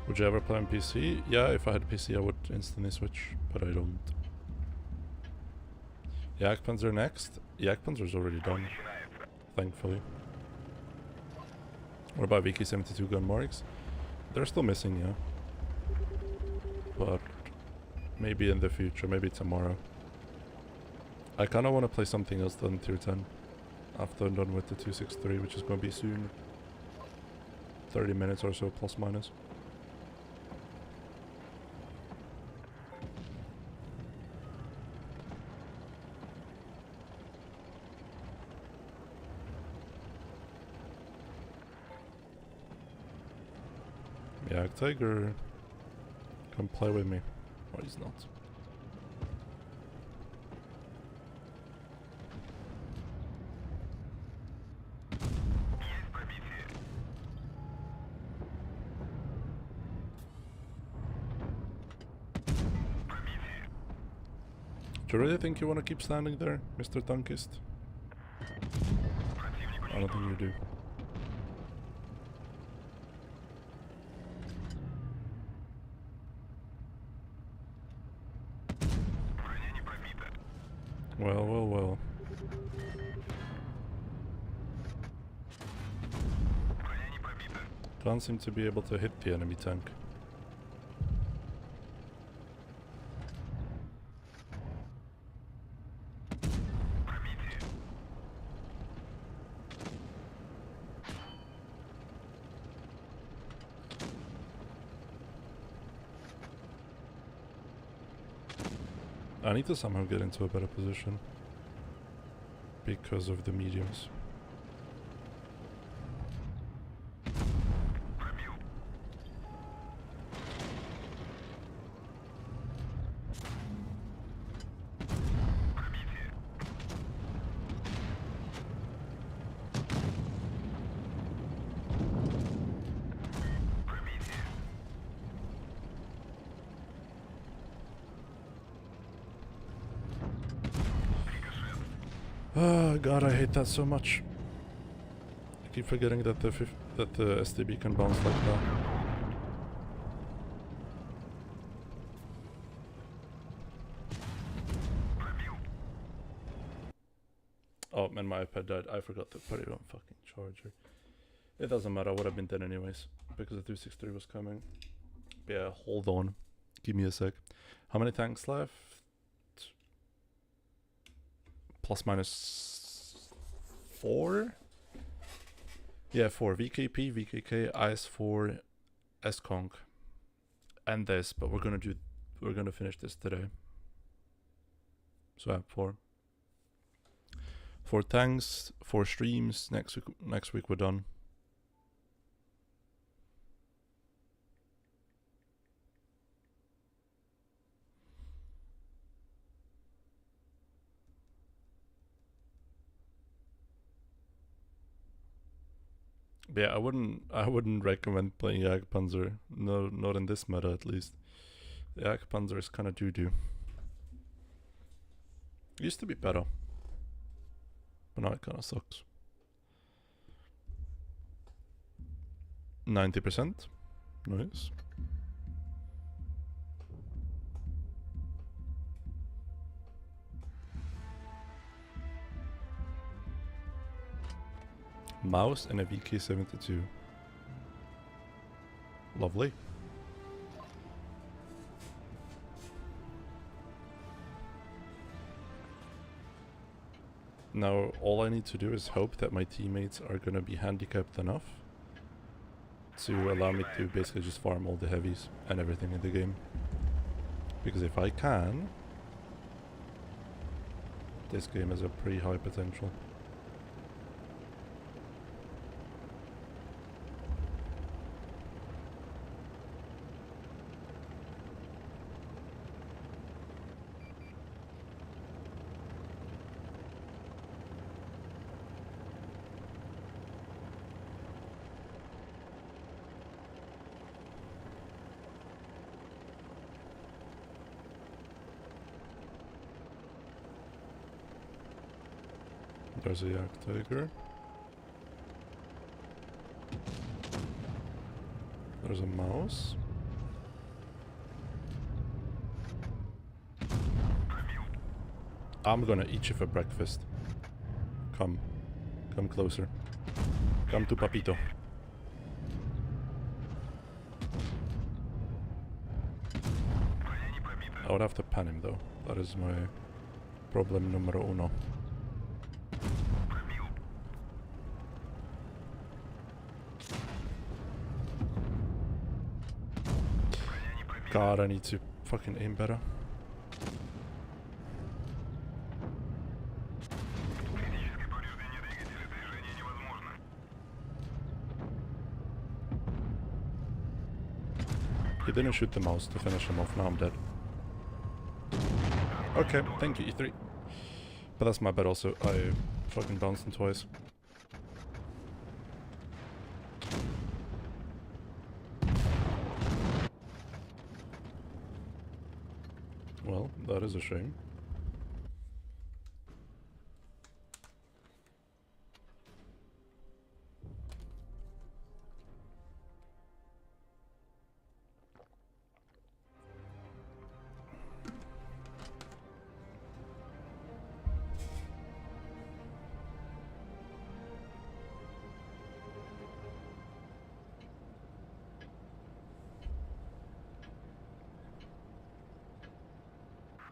Would you ever play on PC? Yeah, if I had PC I would instantly switch, but I don't. Jagdpanzer next? Jagdpanzer's already done, thankfully. What about Viki 72 gun marks? They're still missing, yeah. But maybe in the future, maybe tomorrow. I kinda wanna play something else than tier 10. After I'm done with the 263, which is gonna be soon. 30 minutes or so, plus minus. Yeah, Tiger can play with me. Or he's not. Do you really think you want to keep standing there, Mr. Tankist? I don't think you do. Well, well, well. Can't seem to be able to hit the enemy tank. I need to somehow get into a better position because of the mediums. Oh god, I hate that so much. I keep forgetting that the STB can bounce like that. Oh man, my iPad died. I forgot to put it on fucking charger. It doesn't matter, I would have been dead anyways, because the 263 was coming. But yeah, hold on. Give me a sec. How many tanks left? Plus minus 4? Yeah, 4. VKP, VKK, IS4, S-Conk. And this, but we're gonna finish this today. So yeah, 4. 4 tanks, 4 streams. Next week we're done. But yeah, I wouldn't recommend playing Jagdpanzer. No, not in this meta at least. Jagdpanzer is kind of doo-doo. Used to be better, but now it kind of sucks. 90%. Nice. Mouse and a VK72. Lovely. Now all I need to do is hope that my teammates are gonna be handicapped enough to allow me to basically just farm all the heavies and everything in the game. Because if I can, this game has a pretty high potential. There's a Yak Tiger. There's a mouse. I'm gonna eat you for breakfast. Come. Come closer. Come to Papito. I would have to pan him though. That is my problem numero uno. God, I need to fucking aim better. He didn't shoot the mouse to finish him off, now I'm dead. Okay, thank you, E3. But that's my bad also, I fucking bounced him twice. Well, that is a shame.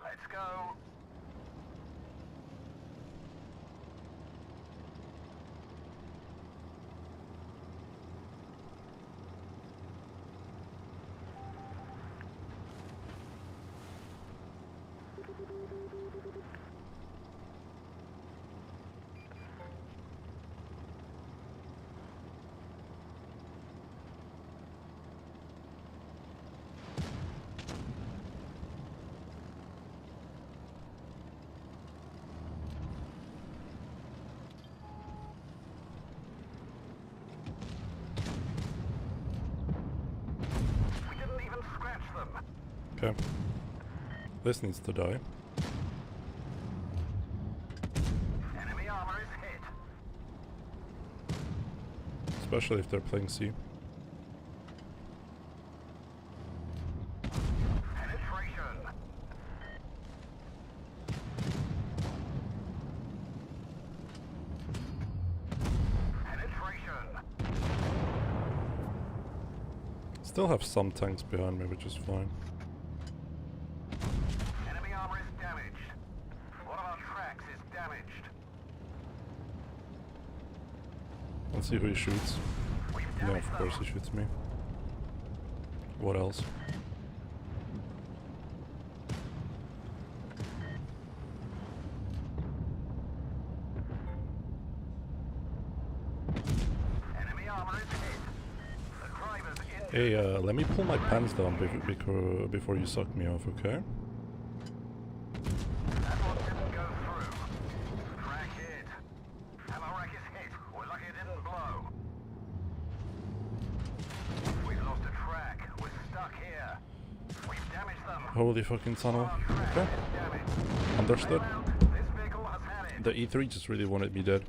Let's go. We didn't even scratch them. Okay. This needs to die. Enemy especially if they're playing C. Penetration. Penetration. Still have some tanks behind me, which is fine. Enemy armor is damaged. One of our tracks is damaged. Let's see who he shoots. We've Yeah, damaged of course them. he shoots me. What else? Enemy armor is hit. The driver's injured. Hey, let me pull my pants down before you suck me off, okay? That one didn't go through. Track hit. Ammo rack is hit. We're lucky it didn't blow. We've lost a track. We're stuck here. We've damaged them. Holy fucking tunnel. Our track Okay, is damaged. understood. Bail out. This vehicle has had it. The E3 just really wanted me dead.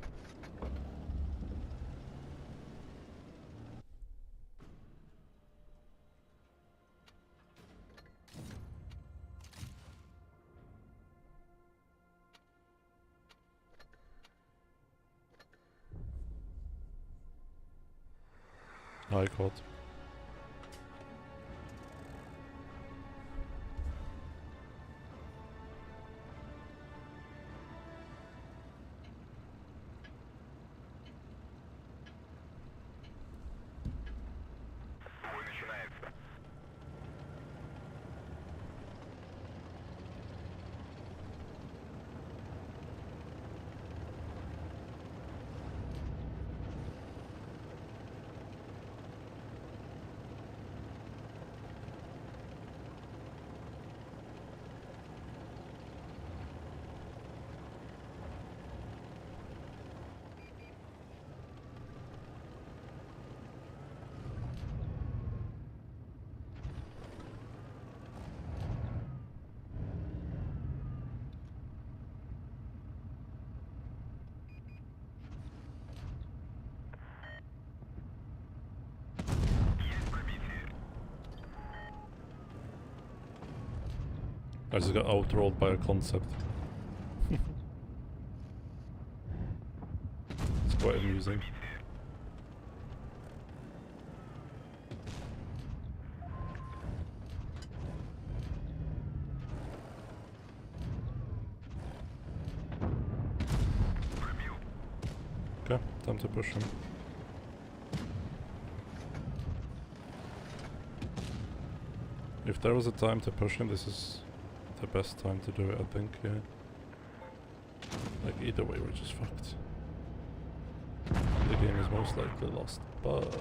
I caught. Бой начинается. I just got outrolled by a concept. It's quite amusing. Okay, time to push him. If there was a time to push him, this is the best time to do it, I think, yeah. Like, either way, we're just fucked. The game is most likely lost, but...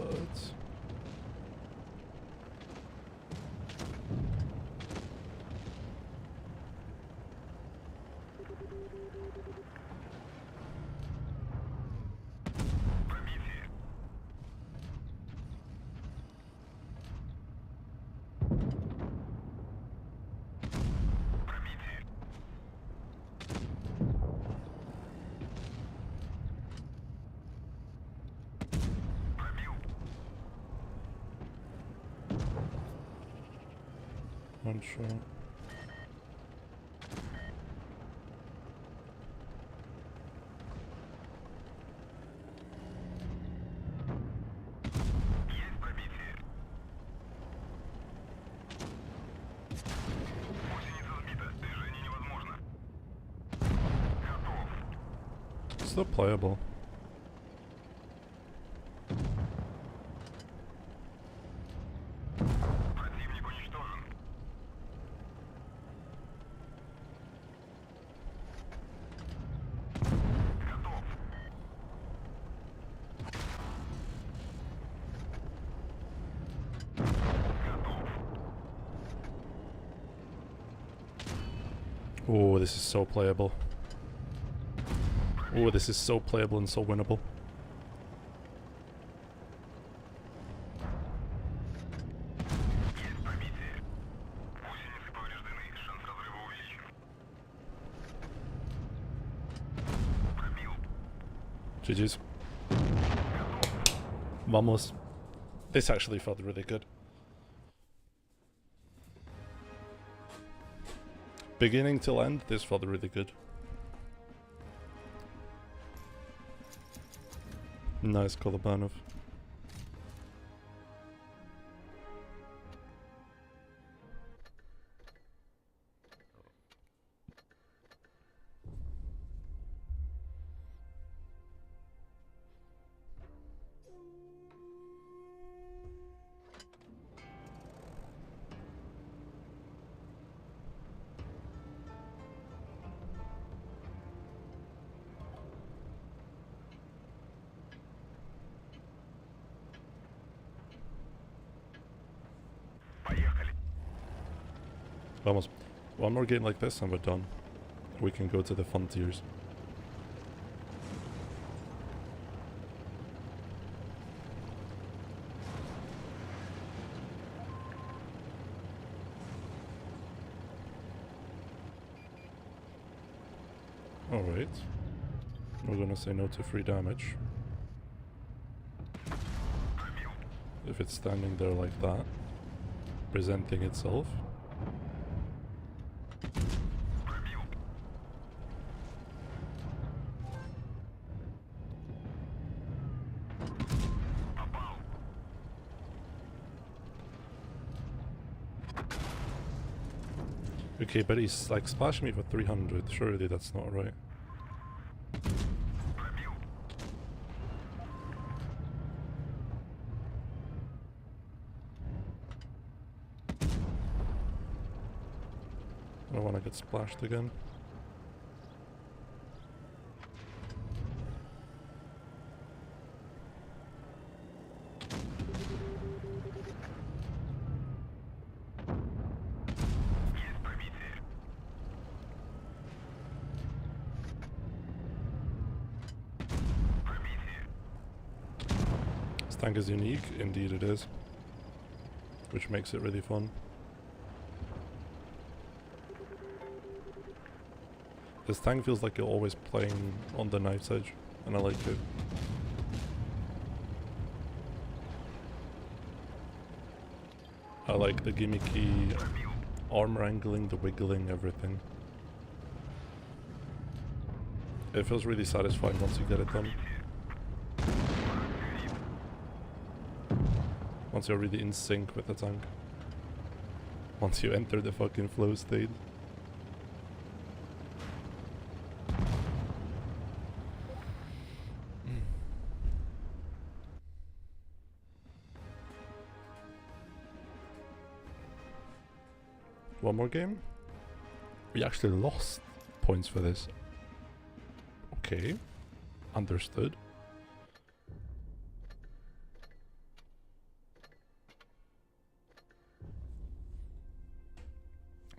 One shot. Still playable. Oh, this is so playable. Oh, this is so playable and so winnable. GG's. Vamos. This actually felt really good. Beginning till end, this felt really good. Nice Kolobanov. Vamos. One more game like this and we're done. We can go to the fun tiers. Alright. We're gonna say no to free damage. If it's standing there like that, presenting itself. Okay, but he's like splashing me for 300. Surely that's not right. I don't want to get splashed again. This tank is unique, indeed it is, which makes it really fun. This tank feels like you're always playing on the knife's edge, and I like it. I like the gimmicky arm wrangling, the wiggling, everything. It feels really satisfying once you get it done. Once you're really in sync with the tank. Once you enter the fucking flow state. One more game? We actually lost points for this. Okay. Understood.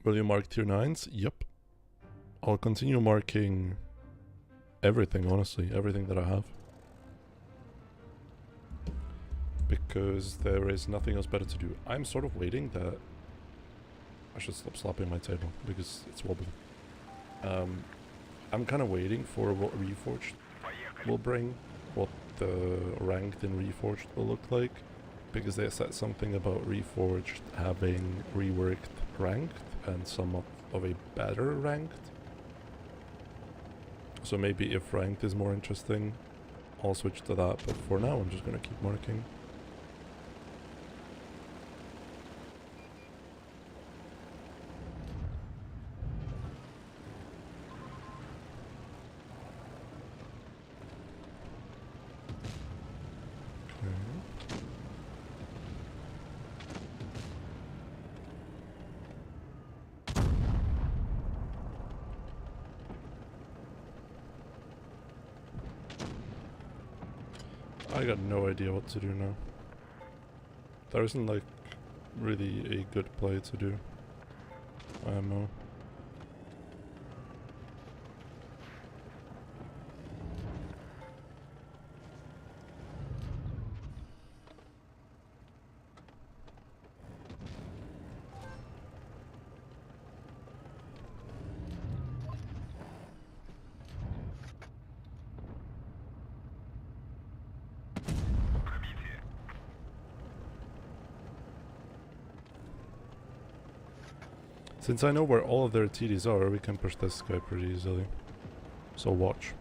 Will you mark tier 9s? Yep. I'll continue marking everything, honestly. Everything that I have. Because there is nothing else better to do. I'm sort of waiting that... I should stop slapping my table because it's wobbly. I'm kind of waiting for what Reforged will bring, what the ranked in Reforged will look like, because they said something about Reforged having reworked ranked and somewhat of a better ranked. So maybe if ranked is more interesting, I'll switch to that, but for now I'm just gonna keep marking. I got no idea what to do now. There isn't like really a good play to do. IMO. Since I know where all of their TDs are, we can push this guy pretty easily. So watch.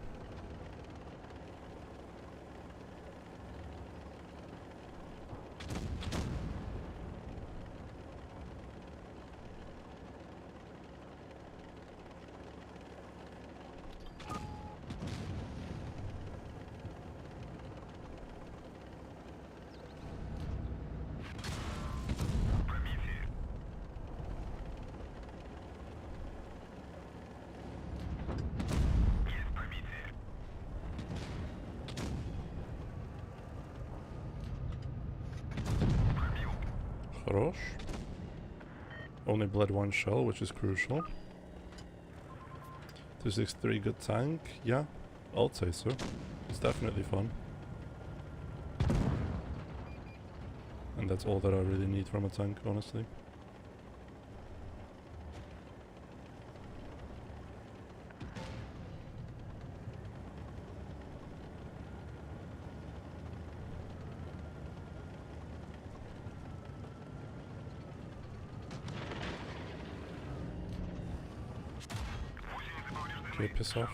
Хорош. Only bled one shell, which is crucial. 263 good tank? Yeah, I'd say so. It's definitely fun. And that's all that I really need from a tank, honestly. Okay, piss off.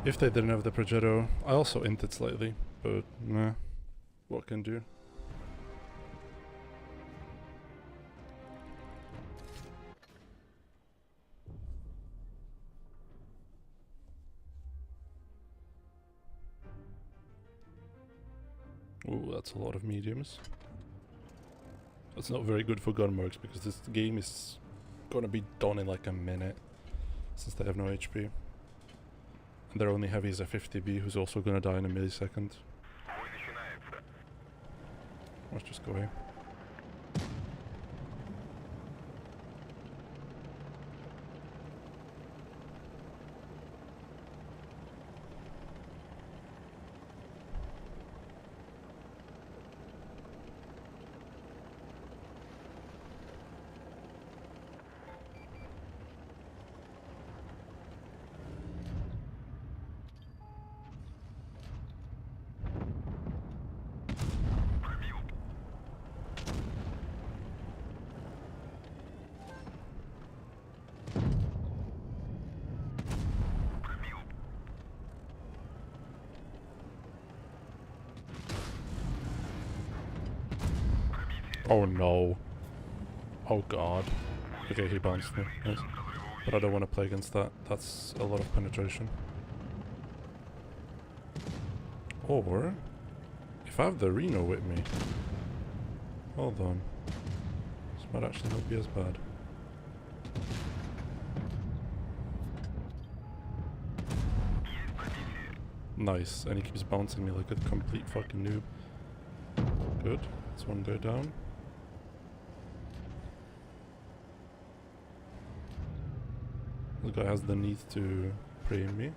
If they didn't have the Progetto, I also inted slightly, but nah, what can do? Ooh, that's a lot of mediums. That's not very good for gun marks because this game is gonna be done in like a minute since they have no HP. And their only heavy is a 50B who's also gonna die in a millisecond. Let's just go here. Oh no. Oh god. Okay, he bounced me. Nice. But I don't want to play against that. That's a lot of penetration. Or, if I have the Reno with me. Hold on. This might actually not be as bad. Nice, and he keeps bouncing me like a complete fucking noob. Good. That's one guy down. The guy has the need to pray me.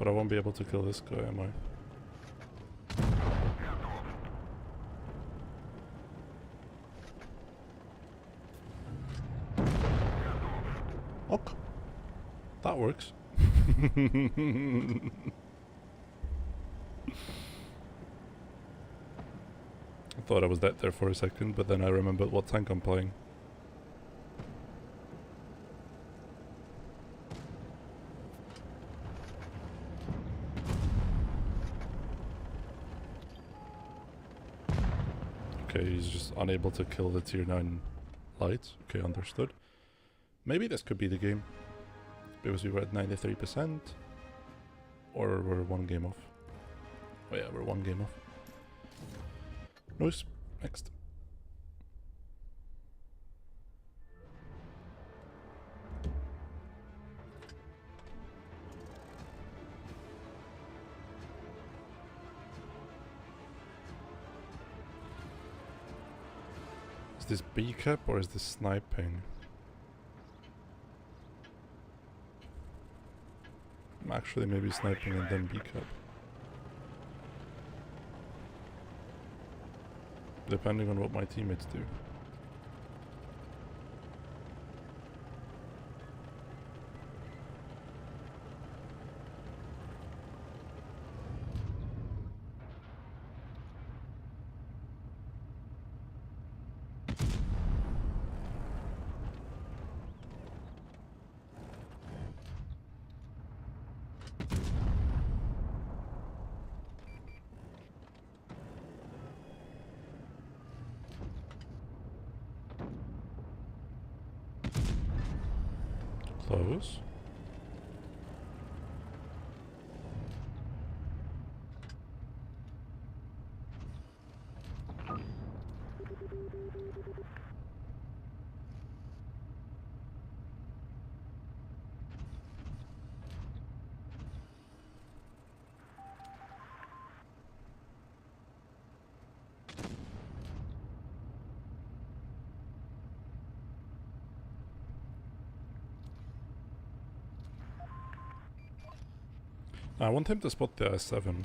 But I won't be able to kill this guy, am I? Ok. That works. I thought I was dead there for a second, but then I remembered what tank I'm playing. Okay, he's just unable to kill the tier 9 lights. Okay, understood. Maybe this could be the game. Because we were at 93%. Or we're one game off. Oh yeah, we're one game off. Nice. Next. Is this B cap or is this sniping? I'm actually maybe sniping and then B cap. Depending on what my teammates do. Close. I want him to spot the S7.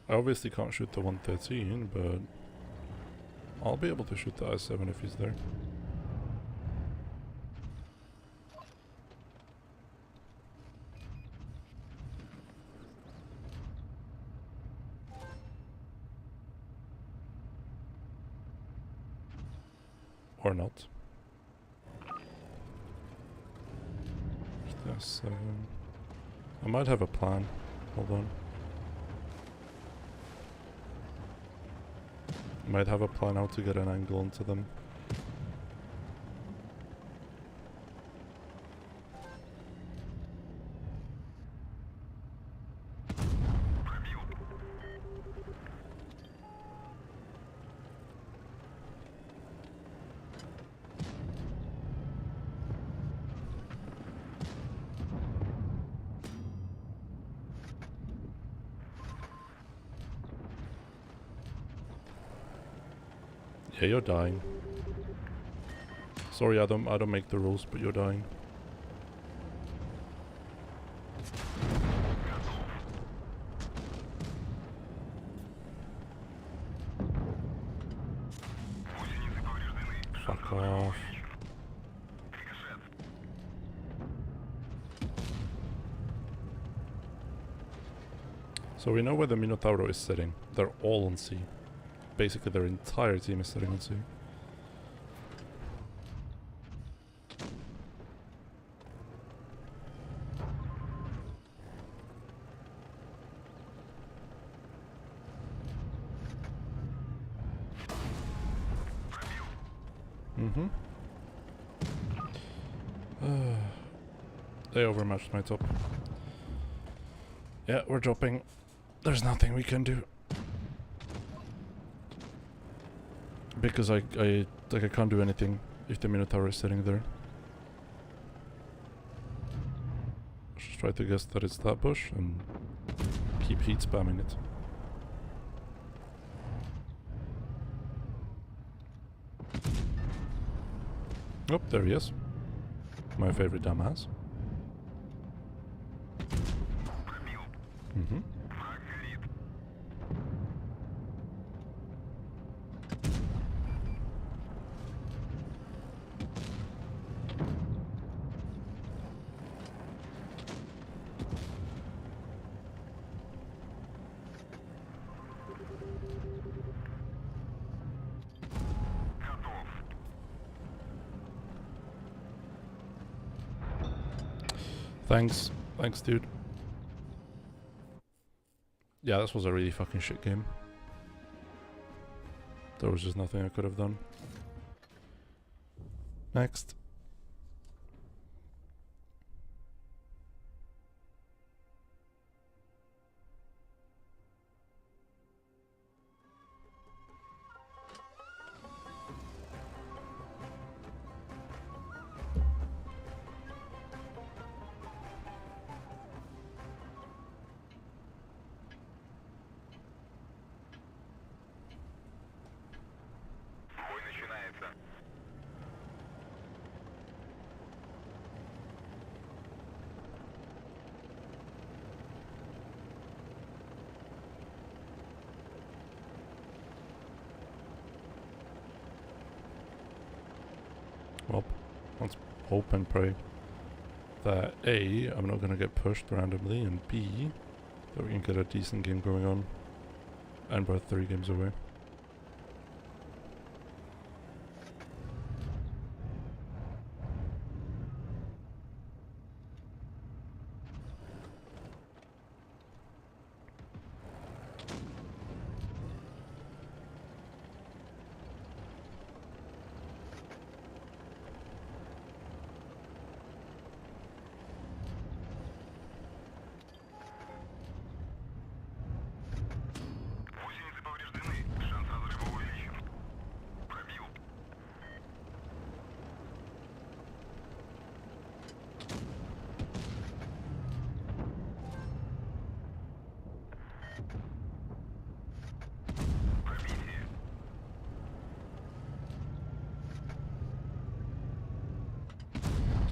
I obviously can't shoot the 113, but I'll be able to shoot the S7 if he's there. Or not. The S7. I might have a plan. Hold on. Might have a plan how to get an angle onto them. Yeah, you're dying. Sorry, I don't make the rules, but you're dying. Fuck off. So we know where the Minotauro is sitting. They're all on C. Basically their entire team is sitting on C. Mm-hmm. They overmatched my top. Yeah, we're dropping. There's nothing we can do. Because I can't do anything if the Minotaur is sitting there. Just try to guess that it's that bush and keep heat spamming it. Oh, there he is. My favorite dumbass. Thanks. Thanks, dude. Yeah, this was a really fucking shit game. There was just nothing I could have done. Next. Бой начинается. Well, let's hope and pray that A, I'm not going to get pushed randomly, and B, that we can get a decent game going on. And we're 3 games away. Гусеницы повреждены. Шанс разрыва увеличен. Пробил. Пробитие.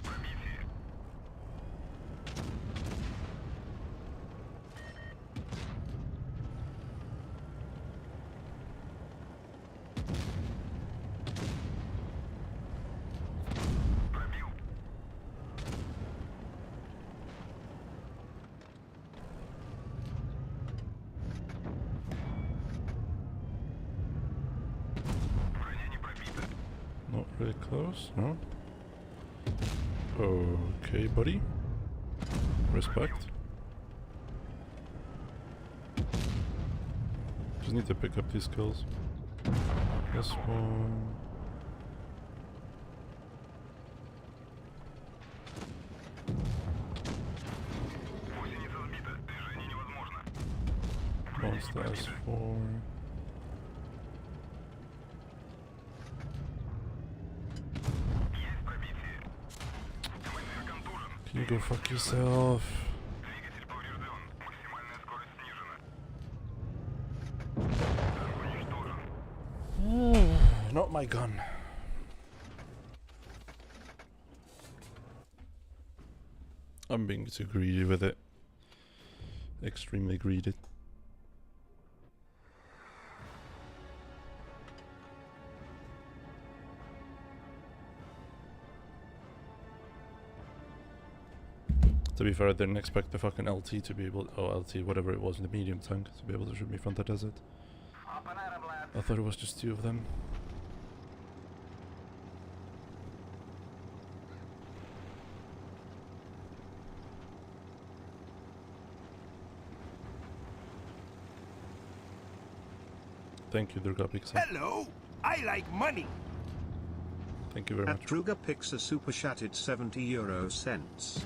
Пробитие. Пробил. Броня не пробита. Not really close, no? Okay, buddy. Respect. Just need to pick up these skills. This one. Гусеница сбита. Движение невозможно. Monster S4. Есть пробитие. Командир контужен. Can you go fuck yourself? Двигатель поврежден. Максимальная скорость снижена. Танк уничтожен. Not my gun. I'm being too greedy with it. Extremely greedy. To be fair, I didn't expect the fucking LT to be able, LT, whatever it was, the medium tank, to be able to shoot me from the desert. Up and at 'em, lads. I thought it was just 2 of them. Thank you, Durga Pixel. Hello, I like money. Thank you very much. Druga picks a super chatted 70 euro cents.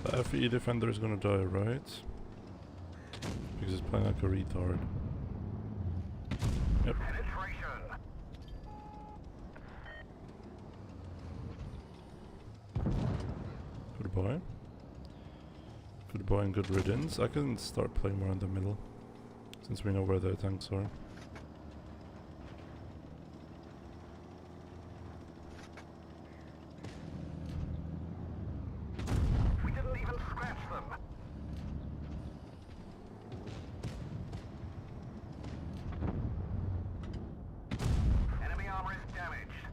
The FE defender is gonna die, right? Because he's playing like a retard. Yep. Penetration. Goodbye. Goodbye and good riddance. I can start playing more in the middle, since we know where the tanks are. We didn't even scratch them. Enemy armor is damaged.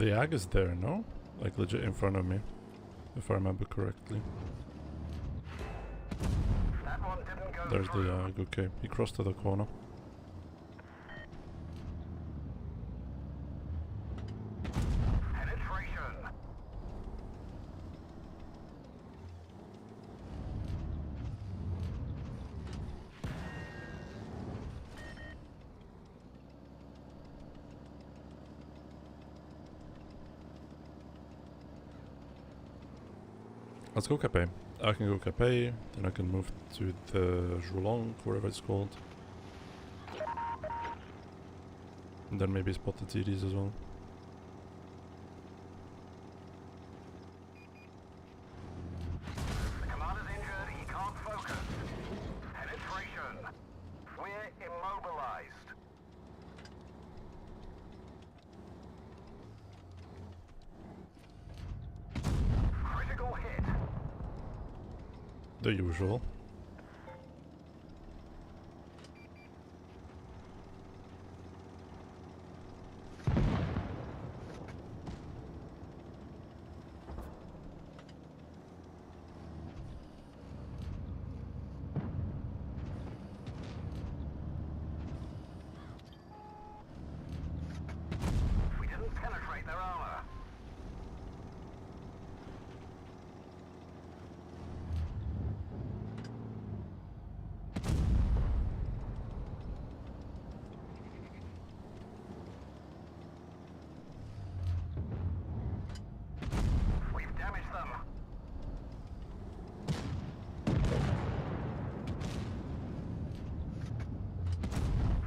The ag is there, no? Like legit in front of me, if I remember correctly. That one didn't go There's through. the ag, okay. He crossed to the corner. Penetration. Let's go Capet. I can go Capet, then I can move to the Joulong, whatever it's called. And then maybe spot the TDs as well. The commander's injured. He can't focus. Penetration. We're immobilized. Critical hit. The usual. We didn't penetrate their armor. We've damaged them.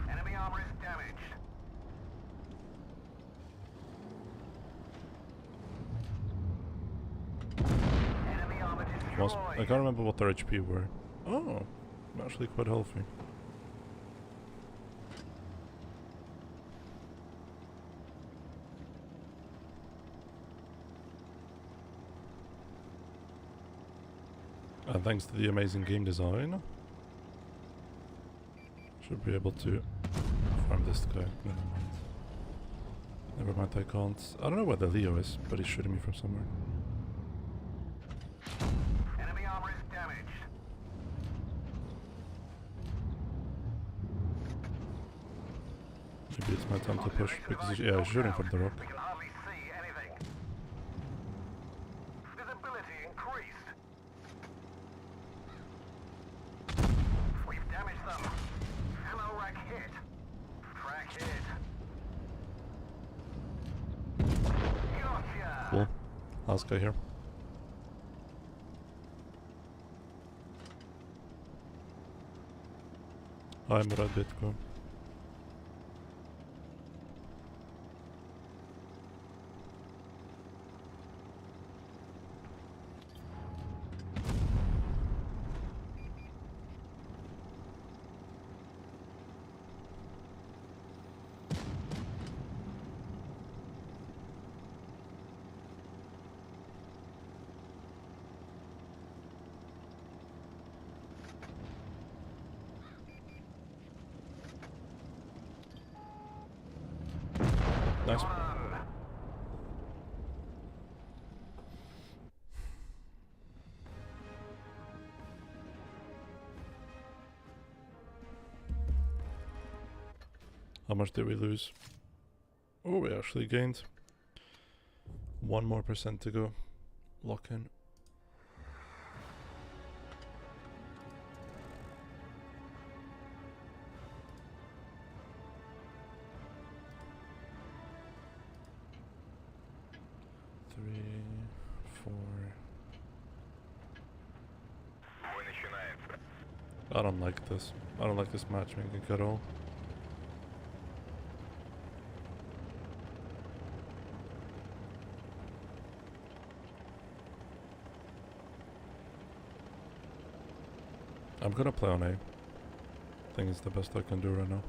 Enemy armor is damaged. Enemy armor I destroyed. can't remember what their HP were. Oh, I'm actually quite healthy. And thanks to the amazing game design, should be able to farm this guy. Never mind. Never mind, I can't. I don't know where the Leo is, but he's shooting me from somewhere. Enemy armor is damaged. Maybe it's my time to push because he's, yeah, he's shooting from the rock. We can hardly see anything. Visibility increased. We've damaged them. Ammo rack hit. Track hit. Gotcha. Cool. Last guy here. Hi Murad Bitko. Nice. How much did we lose? Oh, we actually gained 1% more to go. Lock in. I don't like this. I don't like this matchmaking at all. I'm gonna play on A. I think it's the best I can do right now.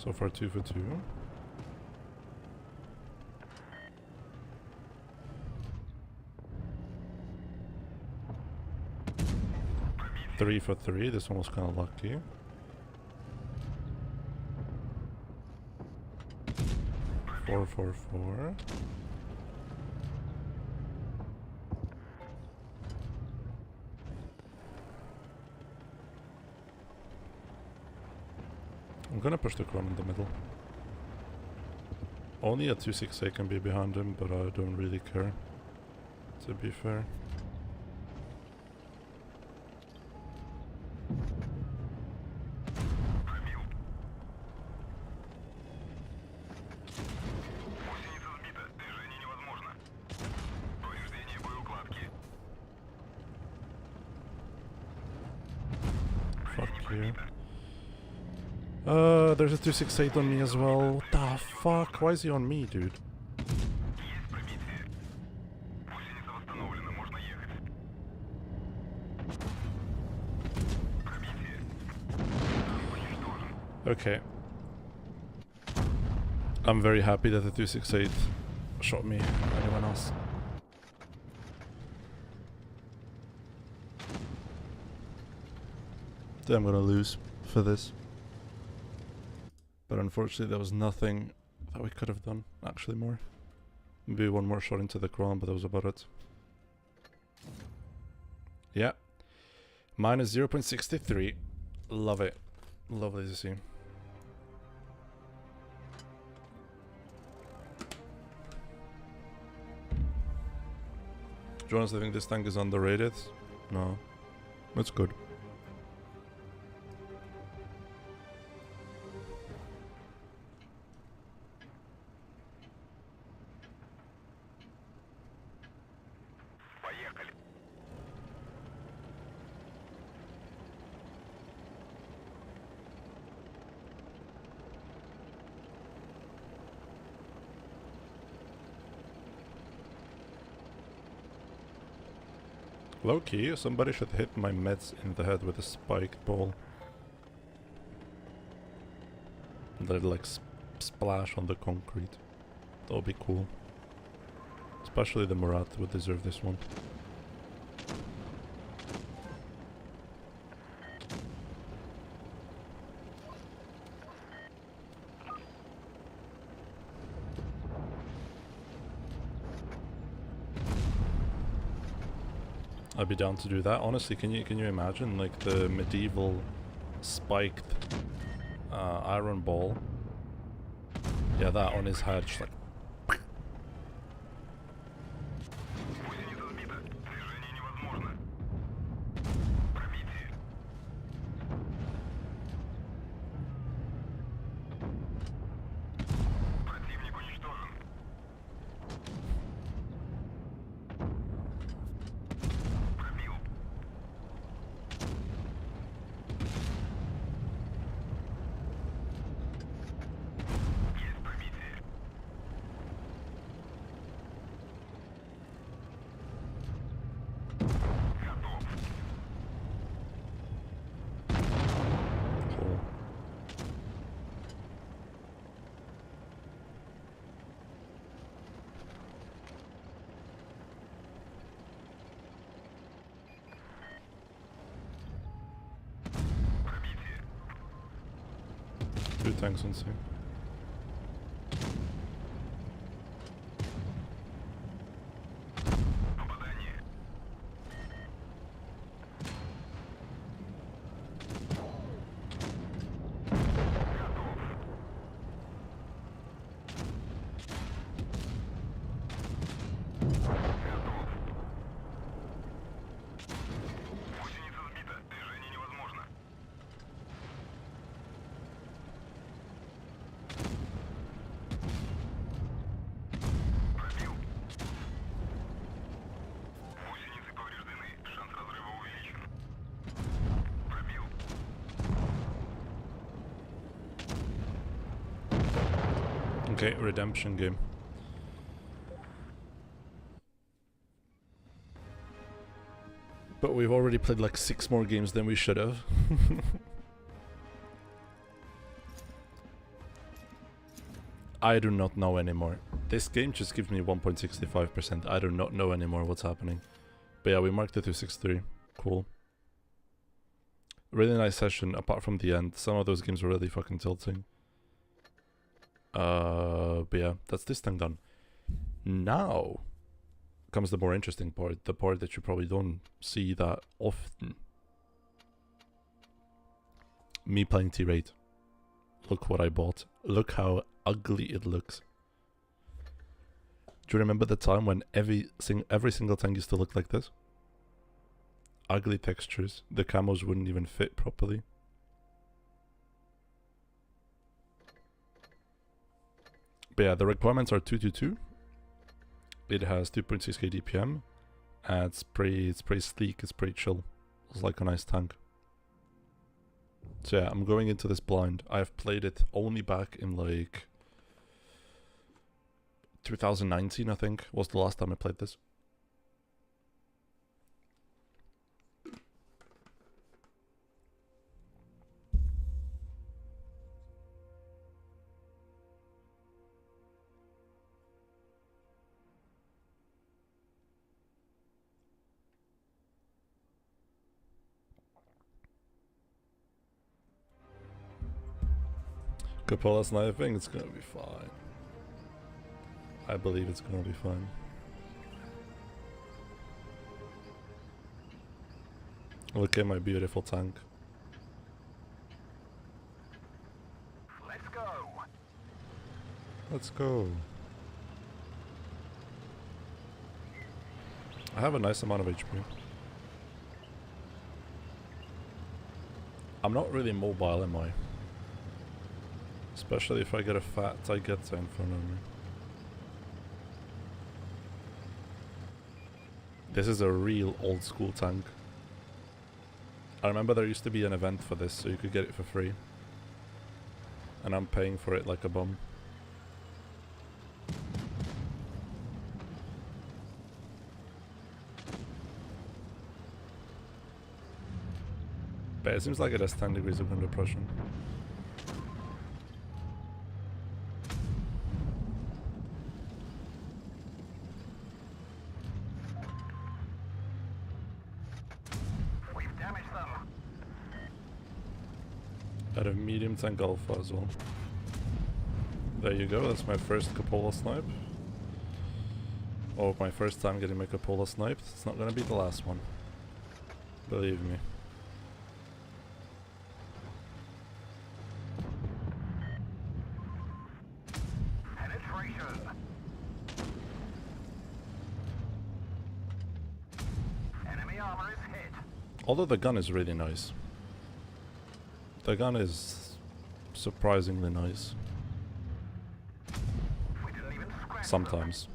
So far 2 for 2. Three for 3. This one was kind of lucky. Four for 4. I'm gonna push the Chrome in the middle. Only a 268 can be behind him, but I don't really care, to be fair. Fuck you. There's a 268 on me as well. What the fuck? Why is he on me, dude? Okay. I'm very happy that the 268 shot me. Anyone else? I'm gonna lose for this. But unfortunately there was nothing that we could have done. Actually more. Maybe one more shot into the chrome, but that was about it. Yeah. Minus 0.63. Love it. Lovely to see. Do you honestly think this tank is underrated? No. It's good. Low key, somebody should hit my meds in the head with a spiked ball. Let it like splash on the concrete. That would be cool. Especially the Murat would deserve this one. I'd be down to do that. Honestly, can you imagine like the medieval spiked iron ball? Yeah, that on his head, just like. Two tanks on C. Okay, redemption game. But we've already played like 6 more games than we should have. I do not know anymore. This game just gives me 1.65%. I do not know anymore what's happening. But yeah, we marked it to 6-3. Cool. Really nice session, apart from the end. Some of those games were really fucking tilting. But yeah, that's this thing done. Now comes the more interesting part. The part that you probably don't see that often. Me playing T-Raid. Look what I bought. Look how ugly it looks. Do you remember the time when every single tank used to look like this? Ugly textures. The camos wouldn't even fit properly. But yeah, the requirements are 222. It has 2.6k DPM. And it's pretty sleek, it's pretty chill. It's like a nice tank. So yeah, I'm going into this blind. I've played it only back in like 2019, I think, was the last time I played this. Cupolas, I think it's gonna be fine. I believe it's gonna be fine. Look at my beautiful tank. Let's go. Let's go. I have a nice amount of HP. I'm not really mobile, am I? Especially if I get a fat Taigeta in front of me. This is a real old school tank. I remember there used to be an event for this, so you could get it for free. And I'm paying for it like a bum. But it seems like it has 10 degrees of wind depression. At a medium tank alpha as well. There you go, that's my first cupola snipe. Oh, my first time getting my cupola sniped. It's not gonna be the last one. Believe me. Penetration. Enemy armor is hit. Although the gun is really nice. The gun is surprisingly nice. We didn't even scratch Sometimes.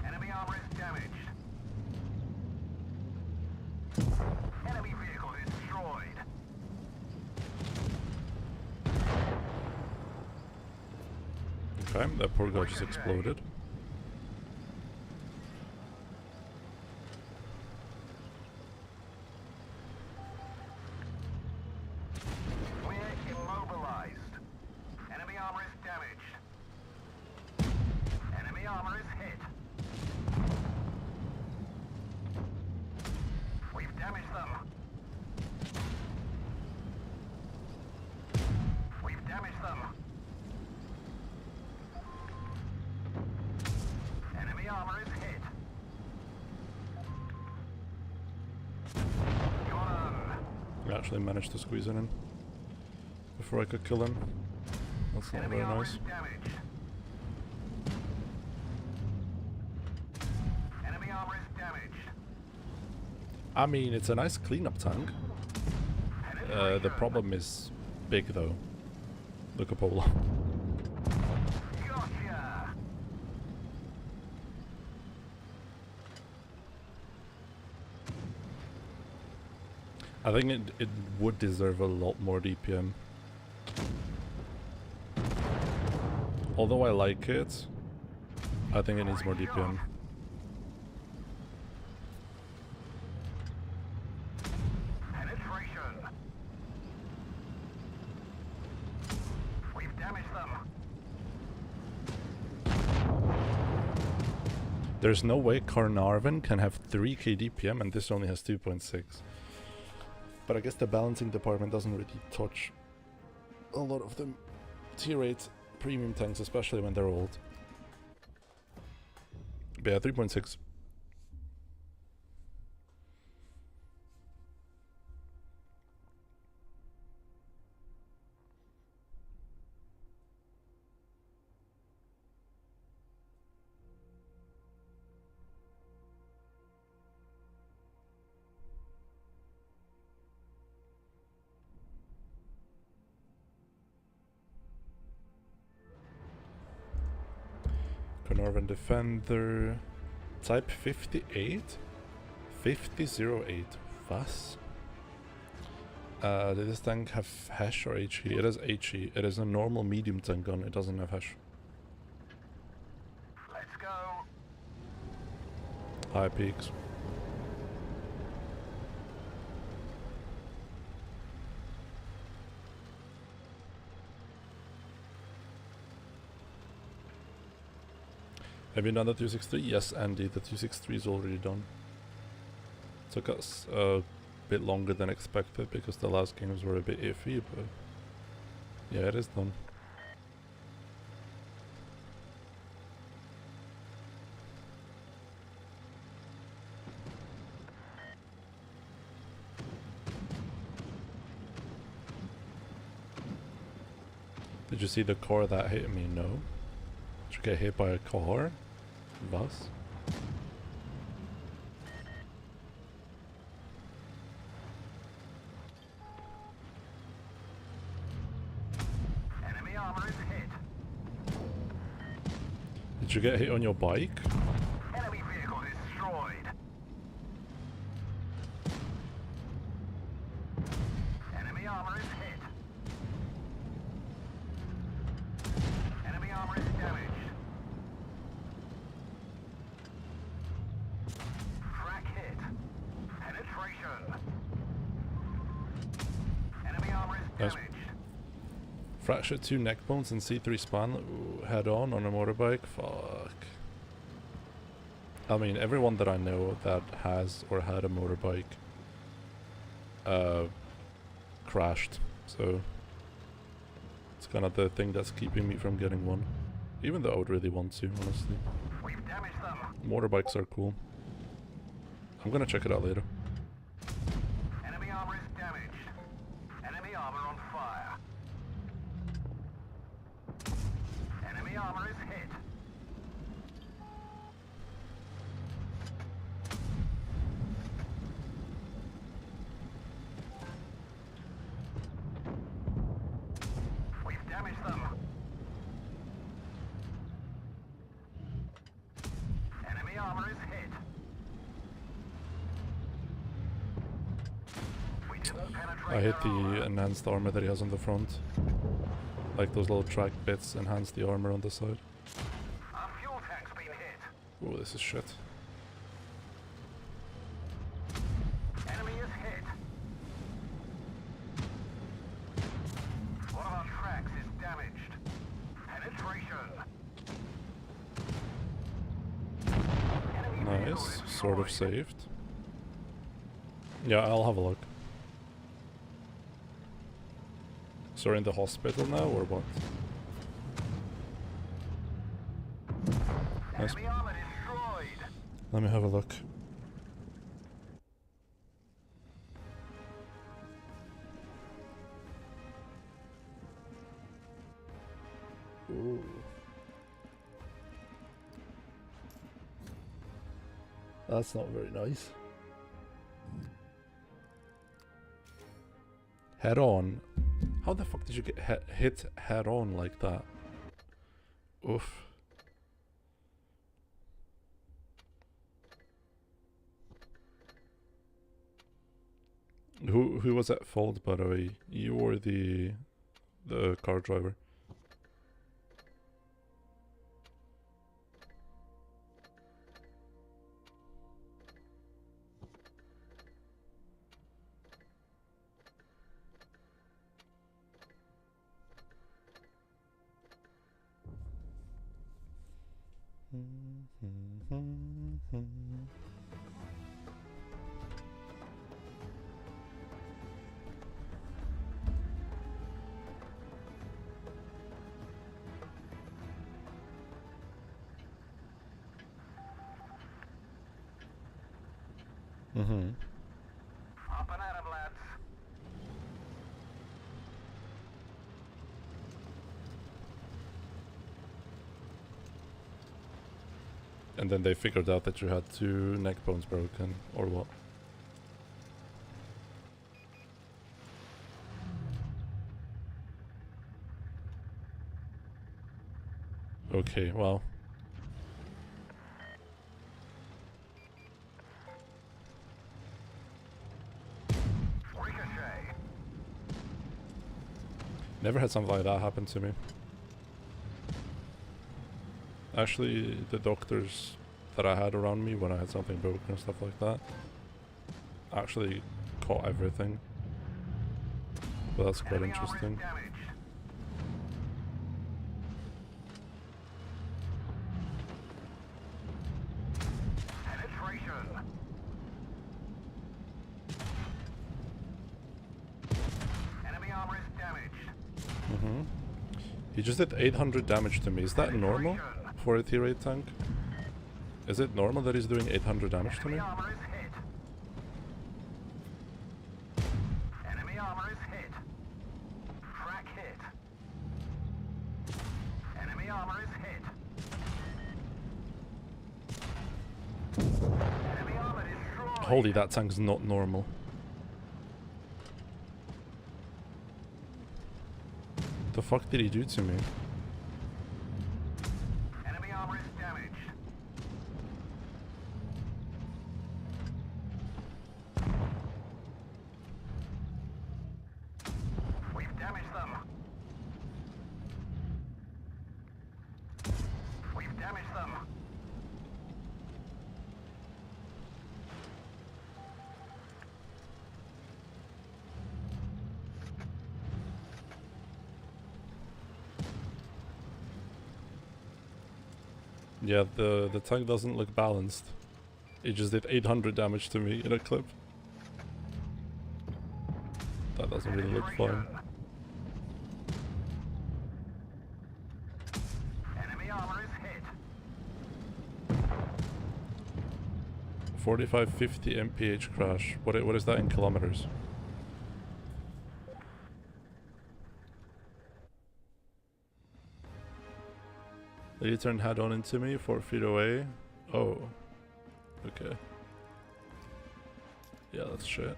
Enemy armor is damaged. Enemy vehicle destroyed. Okay, that poor guy just exploded. Actually managed to squeeze it in before I could kill him. That's not very nice. Enemy armor is damaged. I mean, it's a nice cleanup tank. The problem is big though. The cupola. Gotcha. I think it would deserve a lot more DPM. Although I like it, I think it needs more DPM. Penetration. There's no way Carnarvon can have 3k DPM and this only has 2.6. But I guess the balancing department doesn't really touch a lot of them tier 8 premium tanks, especially when they're old. But yeah, 3.6. Carnarvon Defender. Type 58? 5008. Was? Did this tank have hash or HE? It has HE. It is a normal medium tank gun. It doesn't have hash. Let's go. High peaks. Have you done the 263? Yes, Andy. The 263 is already done. Took us a bit longer than expected because the last games were a bit iffy, but yeah, it is done. Did you see the car that hit me? No. Did you get hit by a car? Was? Enemy armor is hit. Did you get hit on your bike? Enemy vehicle destroyed. Enemy armor is hit. Enemy armor is damaged. Frac hit. Penetration. Enemy armor is Nice. damaged. Fractured 2 neck bones and C3 span. Ooh, head on a motorbike. Fuck. I mean, everyone that I know that has or had a motorbike crashed. So it's kind of the thing that's keeping me from getting one. Even though I would really want to, honestly. We've damaged them. Motorbikes are cool. I'm gonna check it out later. Enemy armor is damaged. Enemy armor on fire. Enemy armor is hit. We've damaged them. Enemy armor is hit. We didn't penetrate I hit their armor. the enhanced armor that he has on the front. Like those little track bits enhance the armor on the side. Our fuel tank's been hit. Oh, this is shit. Enemy is hit. One of our tracks is damaged. Penetration. Enemy vehicle Nice. Sort of destroyed. saved. Yeah, I'll have a look. So we're in the hospital now, or what? Nice. Enemy armor destroyed. Let me have a look. Ooh. That's not very nice. Head on. How the fuck did you get hit head on like that? Oof. Who was at fault, by the way? You or the car driver? Mm-hmm. Up and at 'em, lads. And then they figured out that you had 2 neck bones broken, or what? Okay, well. Ricochet. Never had something like that happen to me. Actually, the doctors that I had around me when I had something broken and stuff like that actually caught everything. But that's quite Enemy armor is interesting. damaged. Penetration. Enemy armor is damaged. Mm-hmm. He just did 800 damage to me. Is that normal for a tier 8 tank? Is it normal that he's doing 800 damage to me? Enemy armor is hit. Enemy armor is hit. Frack hit. Enemy armor is hit. Enemy armor destroyed. Holy, that tank's not normal. The fuck did he do to me? Enemy armor is damaged. We've damaged them. We've damaged them. Yeah, the tank doesn't look balanced. It just did 800 damage to me in a clip. That doesn't really look fun. Enemy armor is hit. 4550 mph crash. What is that in kilometers? They turned head on into me 4 feet away. Oh. Okay. Yeah, that's shit.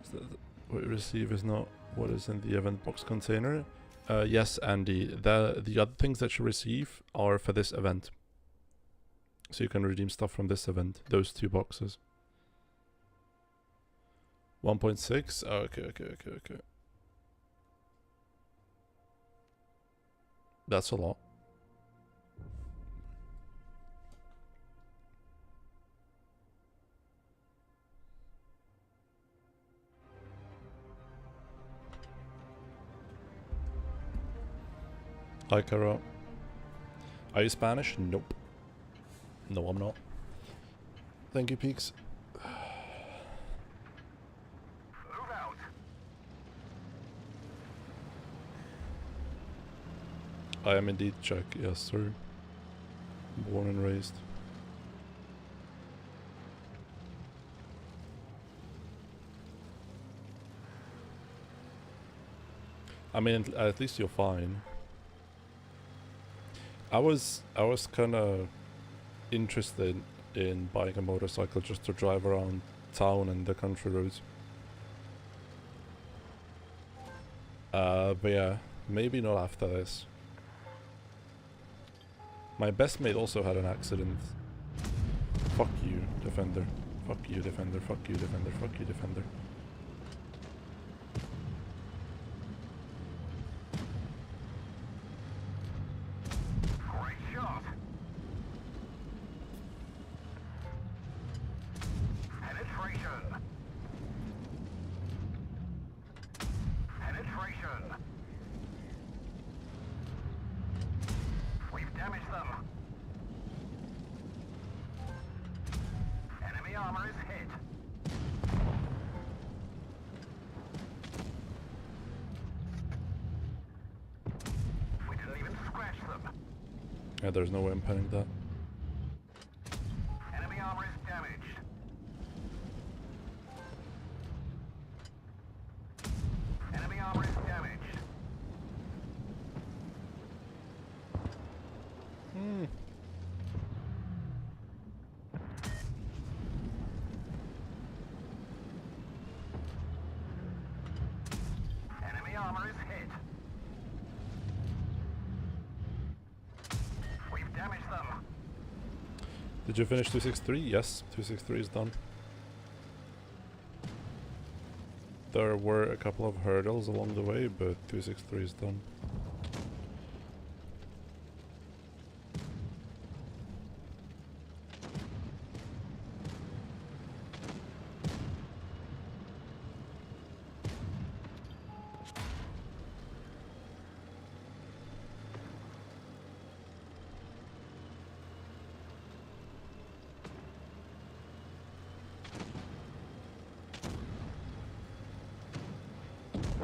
So what you receive is not what is in the event box container. Yes, Andy. The other things that you receive are for this event. So you can redeem stuff from this event. Those 2 boxes. 1.6? Oh, okay. That's a lot. Hi, Kara. Are you Spanish? Nope. No, I'm not. Thank you, Peaks. Move out. I am indeed Czech, yes, sir. Born and raised. I mean, at least you're fine. I was kind of interested in buying a motorcycle just to drive around town and the country roads. But yeah, maybe not after this. My best mate also had an accident. Fuck you, Defender. Fuck you, Defender. Fuck you, Defender. Fuck you, Defender. Great shot. Penetration. Penetration. We've damaged them. Yeah, there's no way I'm penning that. Enemy armor is damaged. Enemy armor is damaged. Enemy armor is hit. We've damaged them. Did you finish 263? Yes, 263 is done. There were a couple of hurdles along the way, but 263 is done.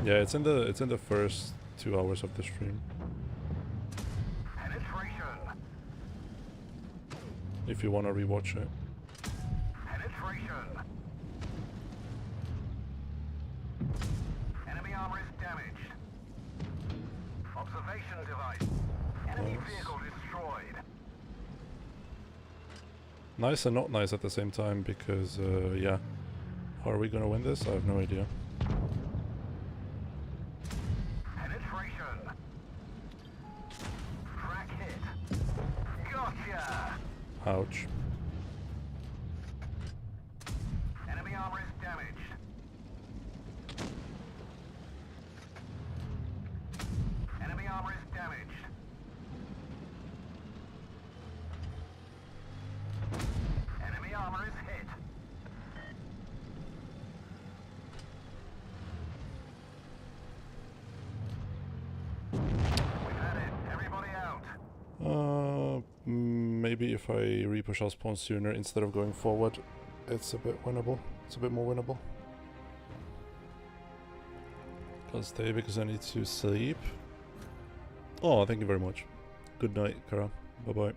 Yeah, it's in the first 2 hours of the stream. Penetration. If you want to rewatch it. Penetration. Enemy armor is damaged. Observation device. Enemy Nice. vehicle destroyed. Nice and not nice at the same time because, yeah. How are we gonna win this? I have no idea. Penetration. Crack hit. Gotcha. Ouch. Enemy armor is damaged. Enemy armor is damaged. Enemy armor is hit. We've had it. Everybody out. Maybe if I repush our spawn sooner instead of going forward, it's a bit winnable. It's a bit more winnable. I'll stay because I need to sleep. Oh, thank you very much. Good night, Kara. Bye-bye.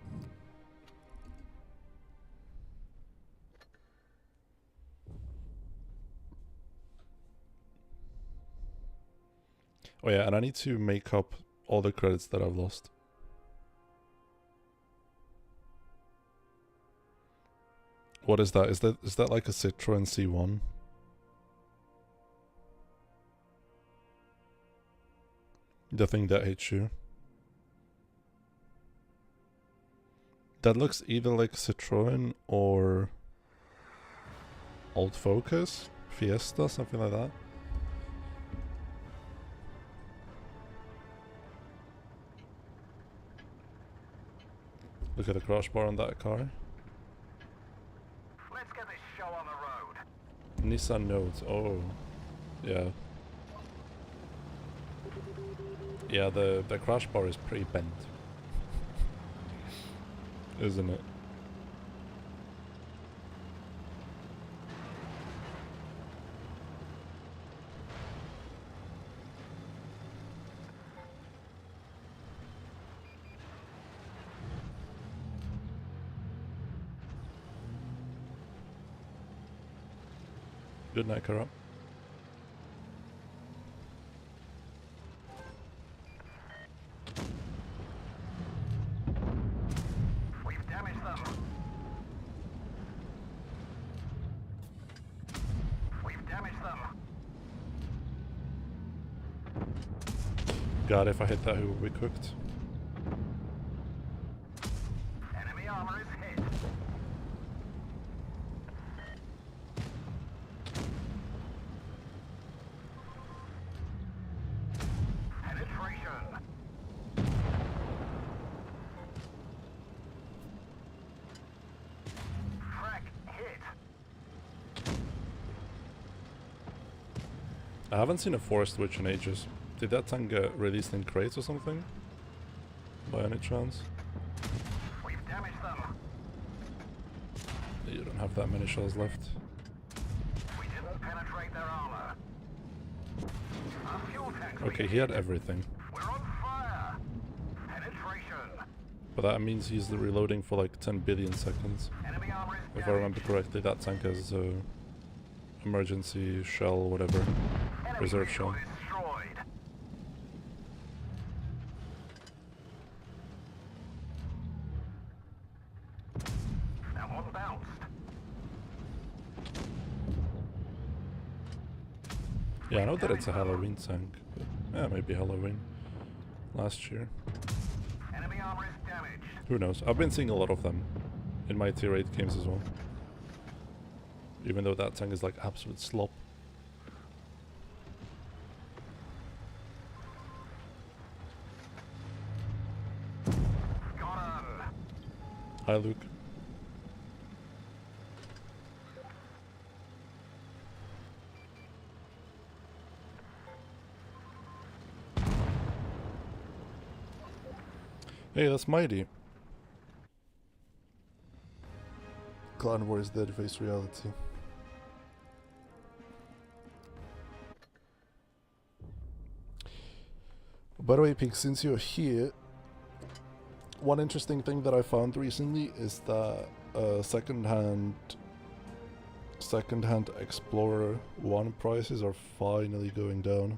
Oh yeah, and I need to make up all the credits that I've lost. What is that? Is that like a Citroen C1? The thing that hits you. That looks either like Citroen or Old Focus, Fiesta, something like that. Look at the crash bar on that car. Let's get this show on the road. Nissan Note, oh. Yeah. Yeah, the crash bar is pretty bent. Isn't it? Good night, Kara. We've damaged them. We've damaged them. God, if I hit that, who will be cooked? Enemy armor is hit. Penetration. Crack hit. I haven't seen a Forest Witch in ages. Did that tank get released in crates or something? By any chance? We've damaged them. You don't have that many shells left. We didn't penetrate their armor. Our fuel tanks Okay, he had everything. We're on fire. Penetration. But that means he's reloading for like 10 billion seconds. Enemy armor is If I remember correctly, that tank has emergency shell, whatever, Enemy reserve vehicle shell. destroyed. That one bounced. Yeah, I know that it's a Halloween tank. But yeah, maybe Halloween. Last year. Enemy armor is damaged. Who knows? I've been seeing a lot of them in my tier 8 games as well. Even though that tank is like absolute slop. Got him. Hi, Luke. Hey, that's Mighty. Clan Wars Dead Face Reality. By the way, Pink, since you're here, one interesting thing that I found recently is that secondhand Explorer 1 prices are finally going down.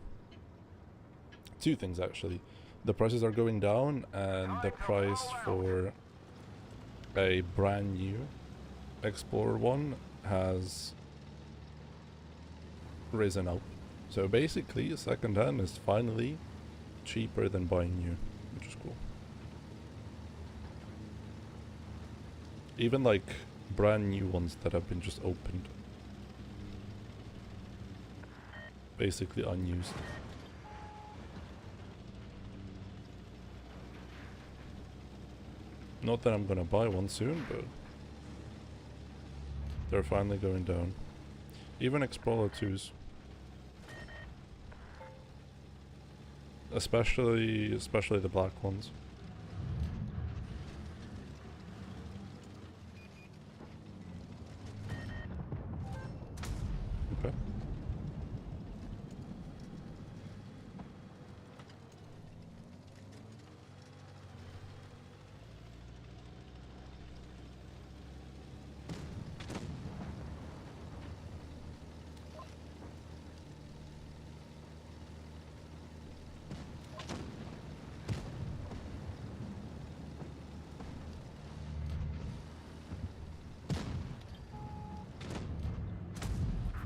Two things actually. The prices are going down, and the price for a brand new Explorer 1 has risen up. So basically, secondhand is finally cheaper than buying new, which is cool. Even like brand new ones that have been just opened. Basically unused. Not that I'm gonna buy one soon, but they're finally going down. Even Explorer 2s. Especially the black ones. Okay.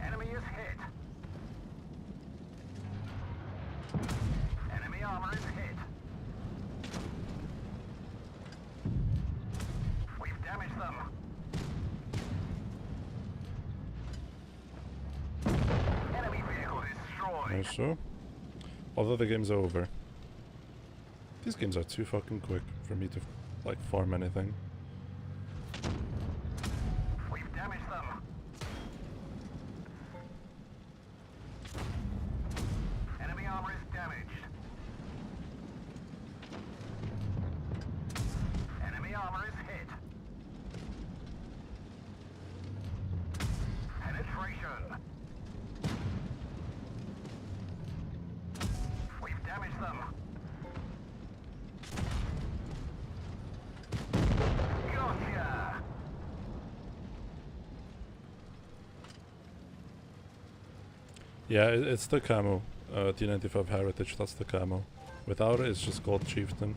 Enemy is hit. Enemy armor is hit. We've damaged them. Enemy vehicle destroyed. Nice so. Although the game's over. These games are too fucking quick for me to like farm anything. We've damaged them. Enemy armor is damaged. Enemy armor is hit. Penetration. We've damaged them. Gotcha. Yeah, it's the camo. T95 Heritage, that's the camo. Without it, it's just called Chieftain.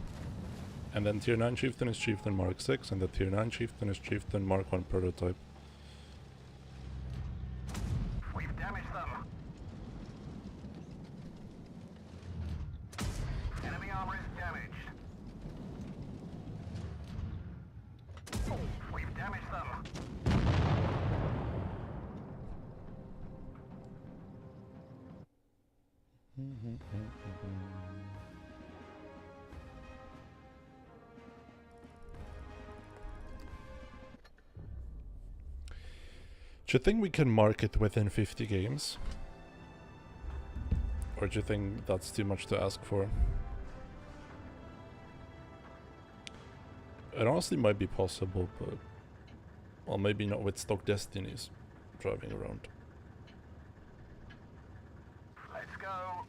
And then Tier 9 Chieftain is Chieftain Mark 6, and the Tier 9 Chieftain is Chieftain Mark 1 prototype. We've damaged them. Enemy armor is damaged. We've damaged them. Do you think we can market within 50 games? Or do you think that's too much to ask for? It honestly might be possible, but... Well, maybe not with stock Destinies driving around. Let's go.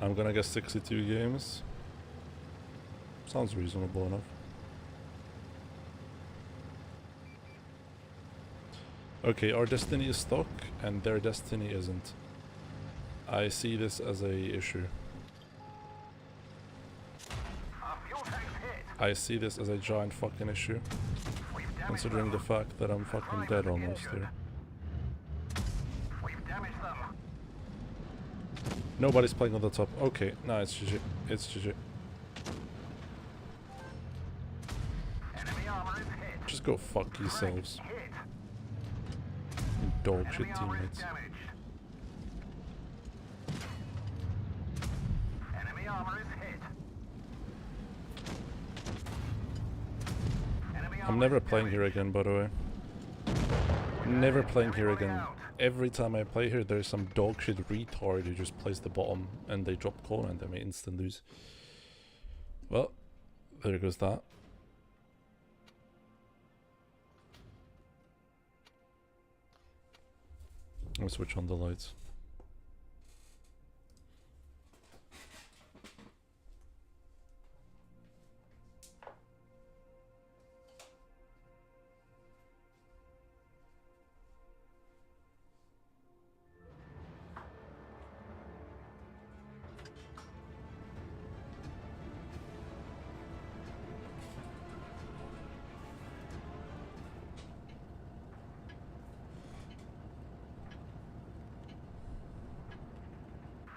I'm gonna guess 62 games. Sounds reasonable enough. Okay, our destiny is stuck and their destiny isn't. I see this as a issue. Our fuel tank's hit. I see this as a giant fucking issue, We've damaged considering the them. fact that I'm fucking dead almost here. We've damaged them. Nobody's playing on the top. Okay, no, it's GG. It's GG. Enemy armor is hit. Just go fuck yourselves, Hit. you dog shit Enemy armor is teammates. damaged. Enemy armor is hit. Enemy I'm armor never is playing here damaged. again, by the way. Never playing here again. Every time I play here, there's some dog shit retard who just plays the bottom and they drop corner and they may instant lose. Well, there goes that. I'll switch on the lights.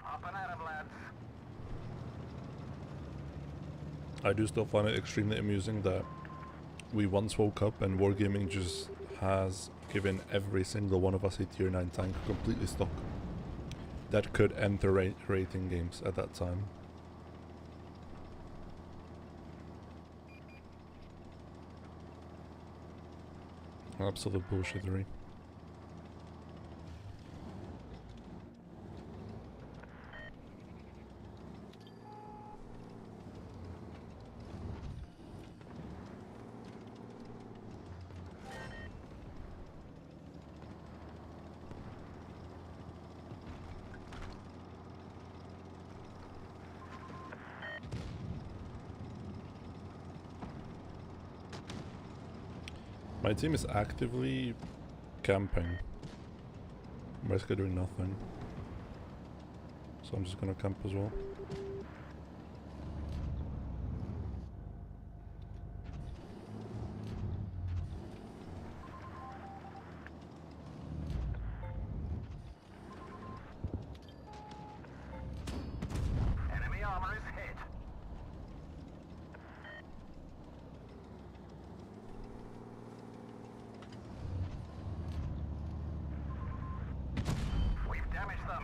Up and at 'em, lads. I do still find it extremely amusing that we once woke up and Wargaming just has given every single one of us a tier 9 tank completely stock that could enter rating games at that time. Absolute bullshittery. My team is actively camping. I'm basically doing nothing. So I'm just gonna camp as well. Enemy armor is hit. We've damaged them.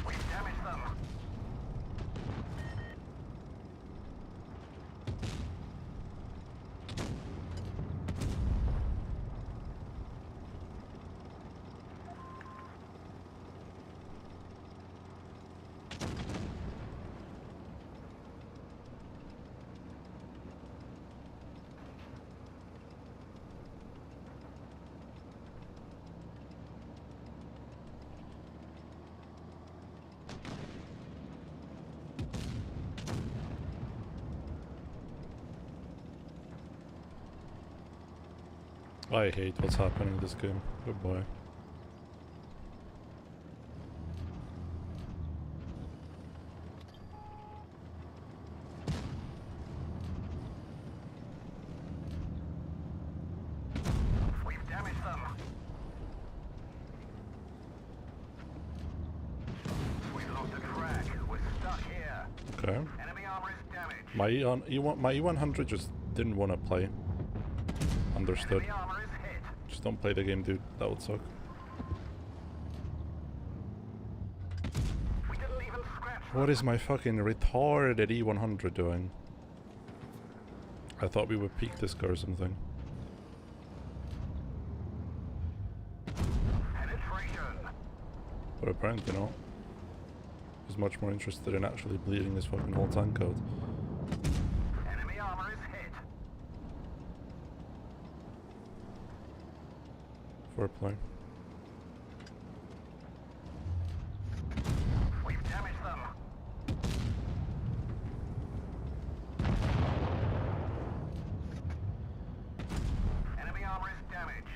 We've damaged them. I hate what's happening in this game. Goodbye. We've damaged them. We've lost a track. We're stuck here. Okay. Enemy armor is damaged. My E100 just didn't want to play. Understood. Enemy armor is hit. Just don't play the game, dude. That would suck. We didn't even scratch What is my fucking retarded E100 doing? I thought we would peak this guy or something. penetration. But apparently not. He's much more interested in actually bleeding his fucking whole tank out. Enemy armor is hit. Foreplay. We've damaged them. Enemy armor is damaged.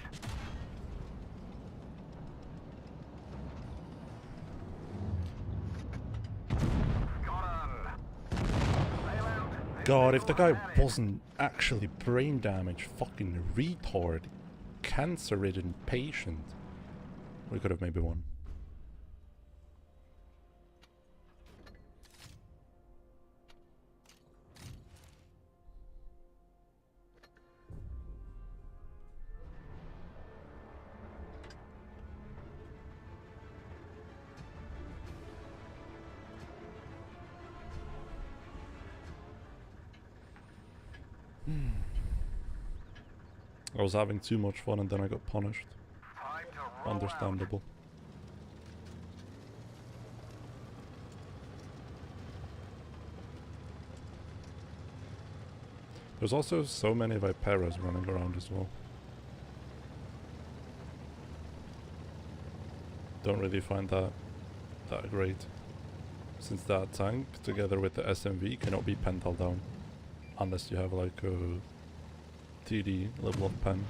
Got 'em. Sail out. God, if the guy wasn't actually brain damaged, fucking retard, cancer-ridden patient, we could have maybe won. I was having too much fun and then I got punished. Time to roll out. Understandable. There's also so many Viperas running around as well. Don't really find that great, since that tank together with the SMV cannot be pental down unless you have like a TD level of pen.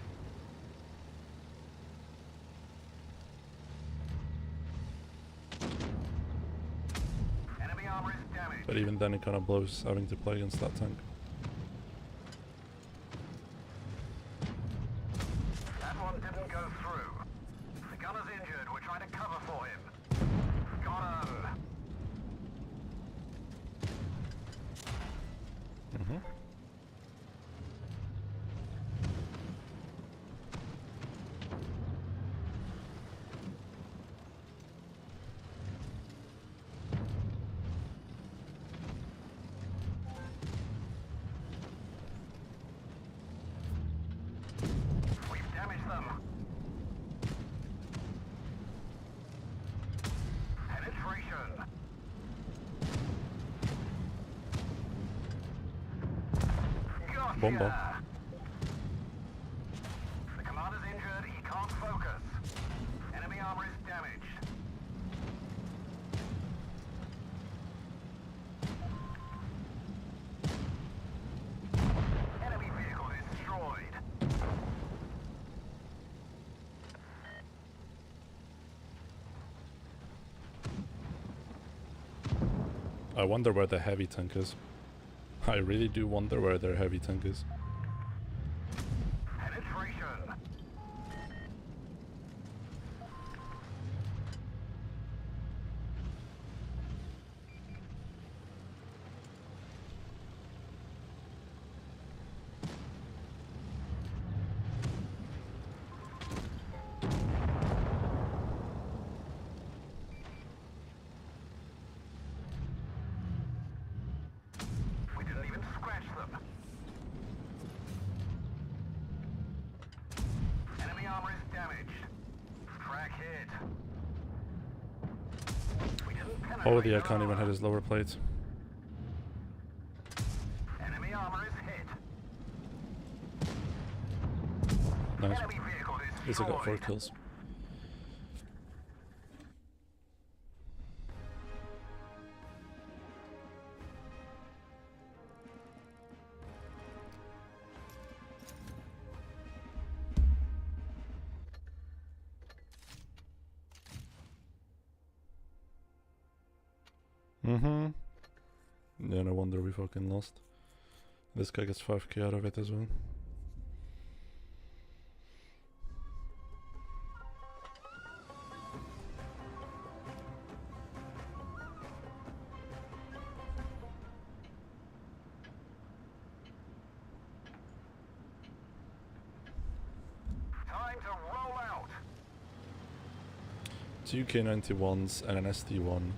Enemy armor is damaged. But even then it kind of blows having to play against that tank. That one didn't go through. The gunner's injured. We're trying to cover for him. Got him. We've damaged them. Penetration. Gotcha. Bomba. The commander's injured. He can't focus. Enemy armor is damaged. Enemy vehicle destroyed. I wonder where the heavy tank is. I really do wonder where their heavy tank is. Penetration. We didn't even scratch them. Enemy armor is damaged. Track hit. We didn't penetrate. Holy, I can't even hit his lower plate. Enemy armor is hit. Nice. Enemy vehicle At least I got 4 destroyed. kills. Yeah, no wonder we fucking lost. This guy gets 5k out of it as well. Time to roll out. 2 K91s and an SD1.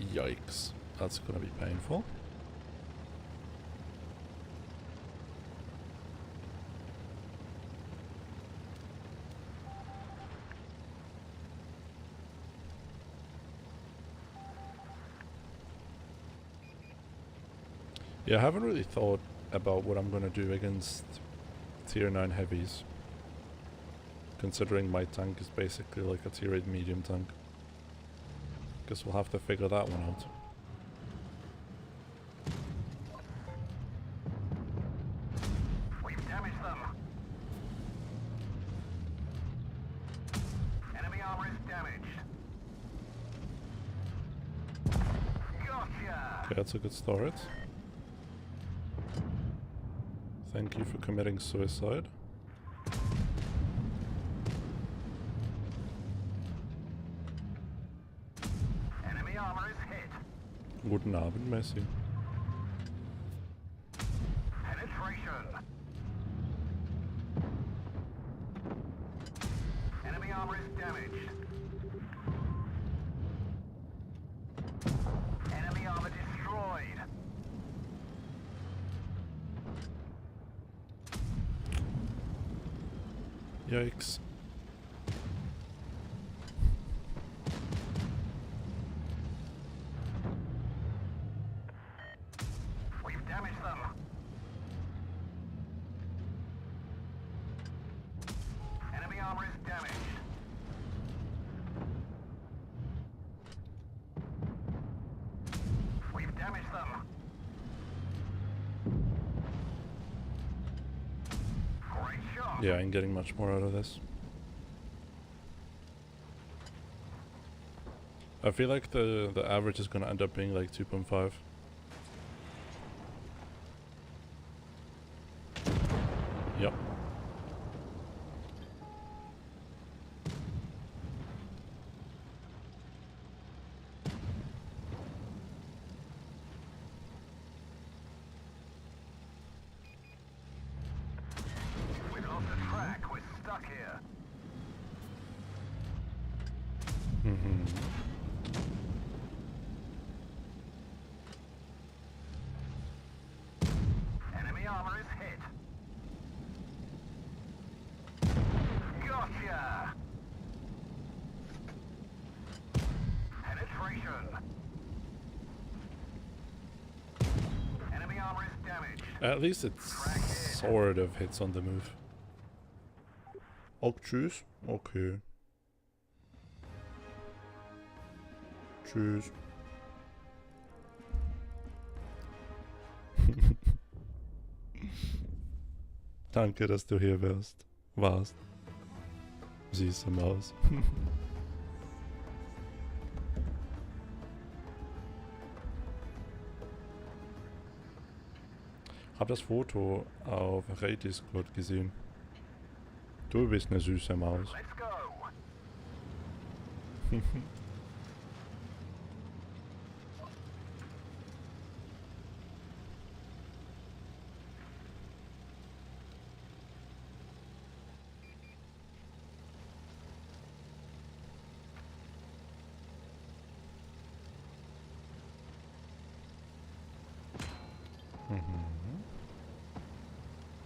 Yikes. That's gonna be painful. Yeah, I haven't really thought about what I'm gonna do against tier 9 heavies. considering my tank is basically like a tier 8 medium tank. Guess we'll have to figure that one out. We've damaged them. Enemy armor is damaged. Gotcha! Okay, that's a good start. Thank you for committing suicide. Enemy armor is hit. Guten Abend, Messi. Penetration. Enemy armor is damaged. Enemy armor destroyed. Yikes. We've damaged them. Enemy armor is damaged. We've damaged them. Great shot. Yeah, I ain't getting much more out of this. I feel like the average is gonna end up being like 2.5. Yep. We've lost the track. We're stuck here. Mm-hmm. Enemy armor is hit. Gotcha! Penetration. Enemy armor is damaged. At least it sort of hits on the move. Och, tschüss. Okay. Tschüss. Danke, dass du hier warst. Süße Maus. Hab das Foto auf Discord gesehen. Du bist eine süße Maus. Let's go.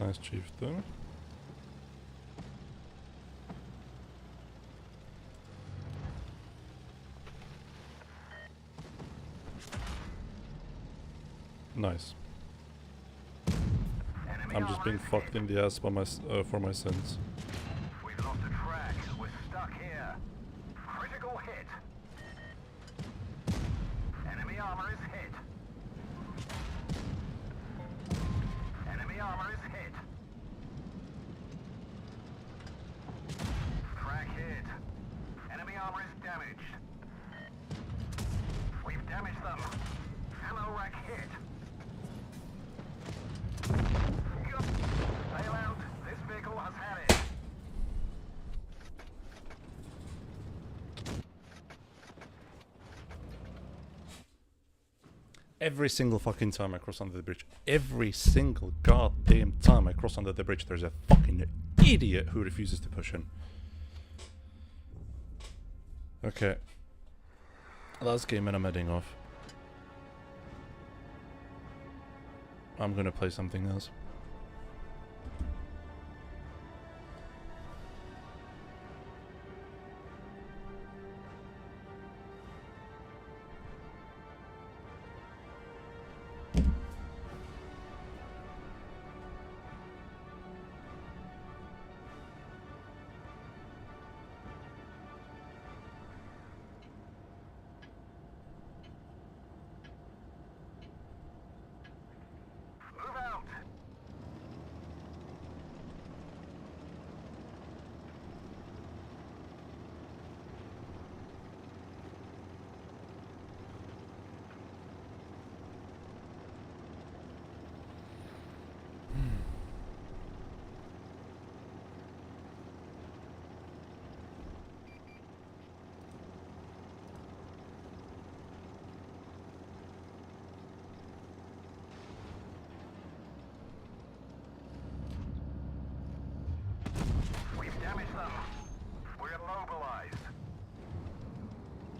Nice chieftain. Nice. Enemy I'm just armor being is fucked in the ass by for my sins. We've lost the track. We're stuck here. Critical hit. Enemy armor is hit. Enemy armor is hit. Track hit. Enemy armor is damaged. We've damaged them. Ammo rack hit. Bail out. This vehicle has had it. Every single fucking time I cross under the bridge, every single goddamn time I cross under the bridge, there's a fucking idiot who refuses to push in. Okay. Last game and I'm heading off. I'm gonna play something else.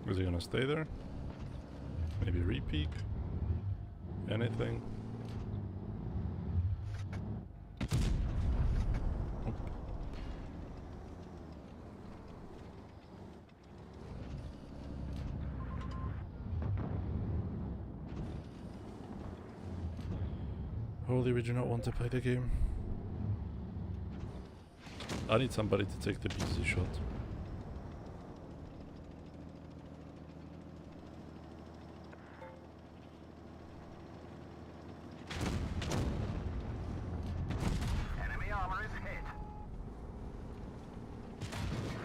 Is he gonna stay there? Maybe re-peek? Anything? Oh. Holy, we do not want to play the game. I need somebody to take the BZ shot. Enemy armor is hit.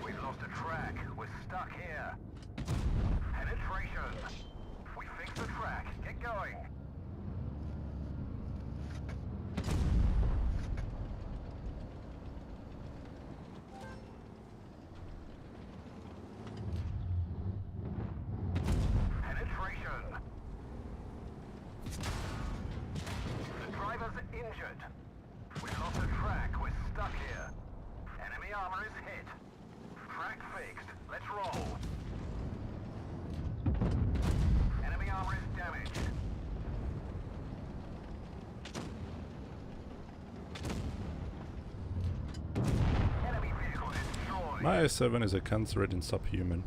We've lost a track. We're stuck here. Penetration. We fixed the track. Get going. Penetration. The driver's injured. We've lost a track. We're stuck here. Enemy armor is hit. Track fixed. Let's roll. Enemy armor is damaged. Enemy vehicle destroyed. My A7 is a cancer-ridden subhuman.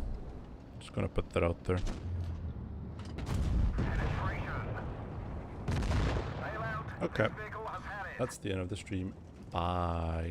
Just gonna put that out there. Penetration. Bail out. Okay. This vehicle has had it. That's the end of the stream. Bye.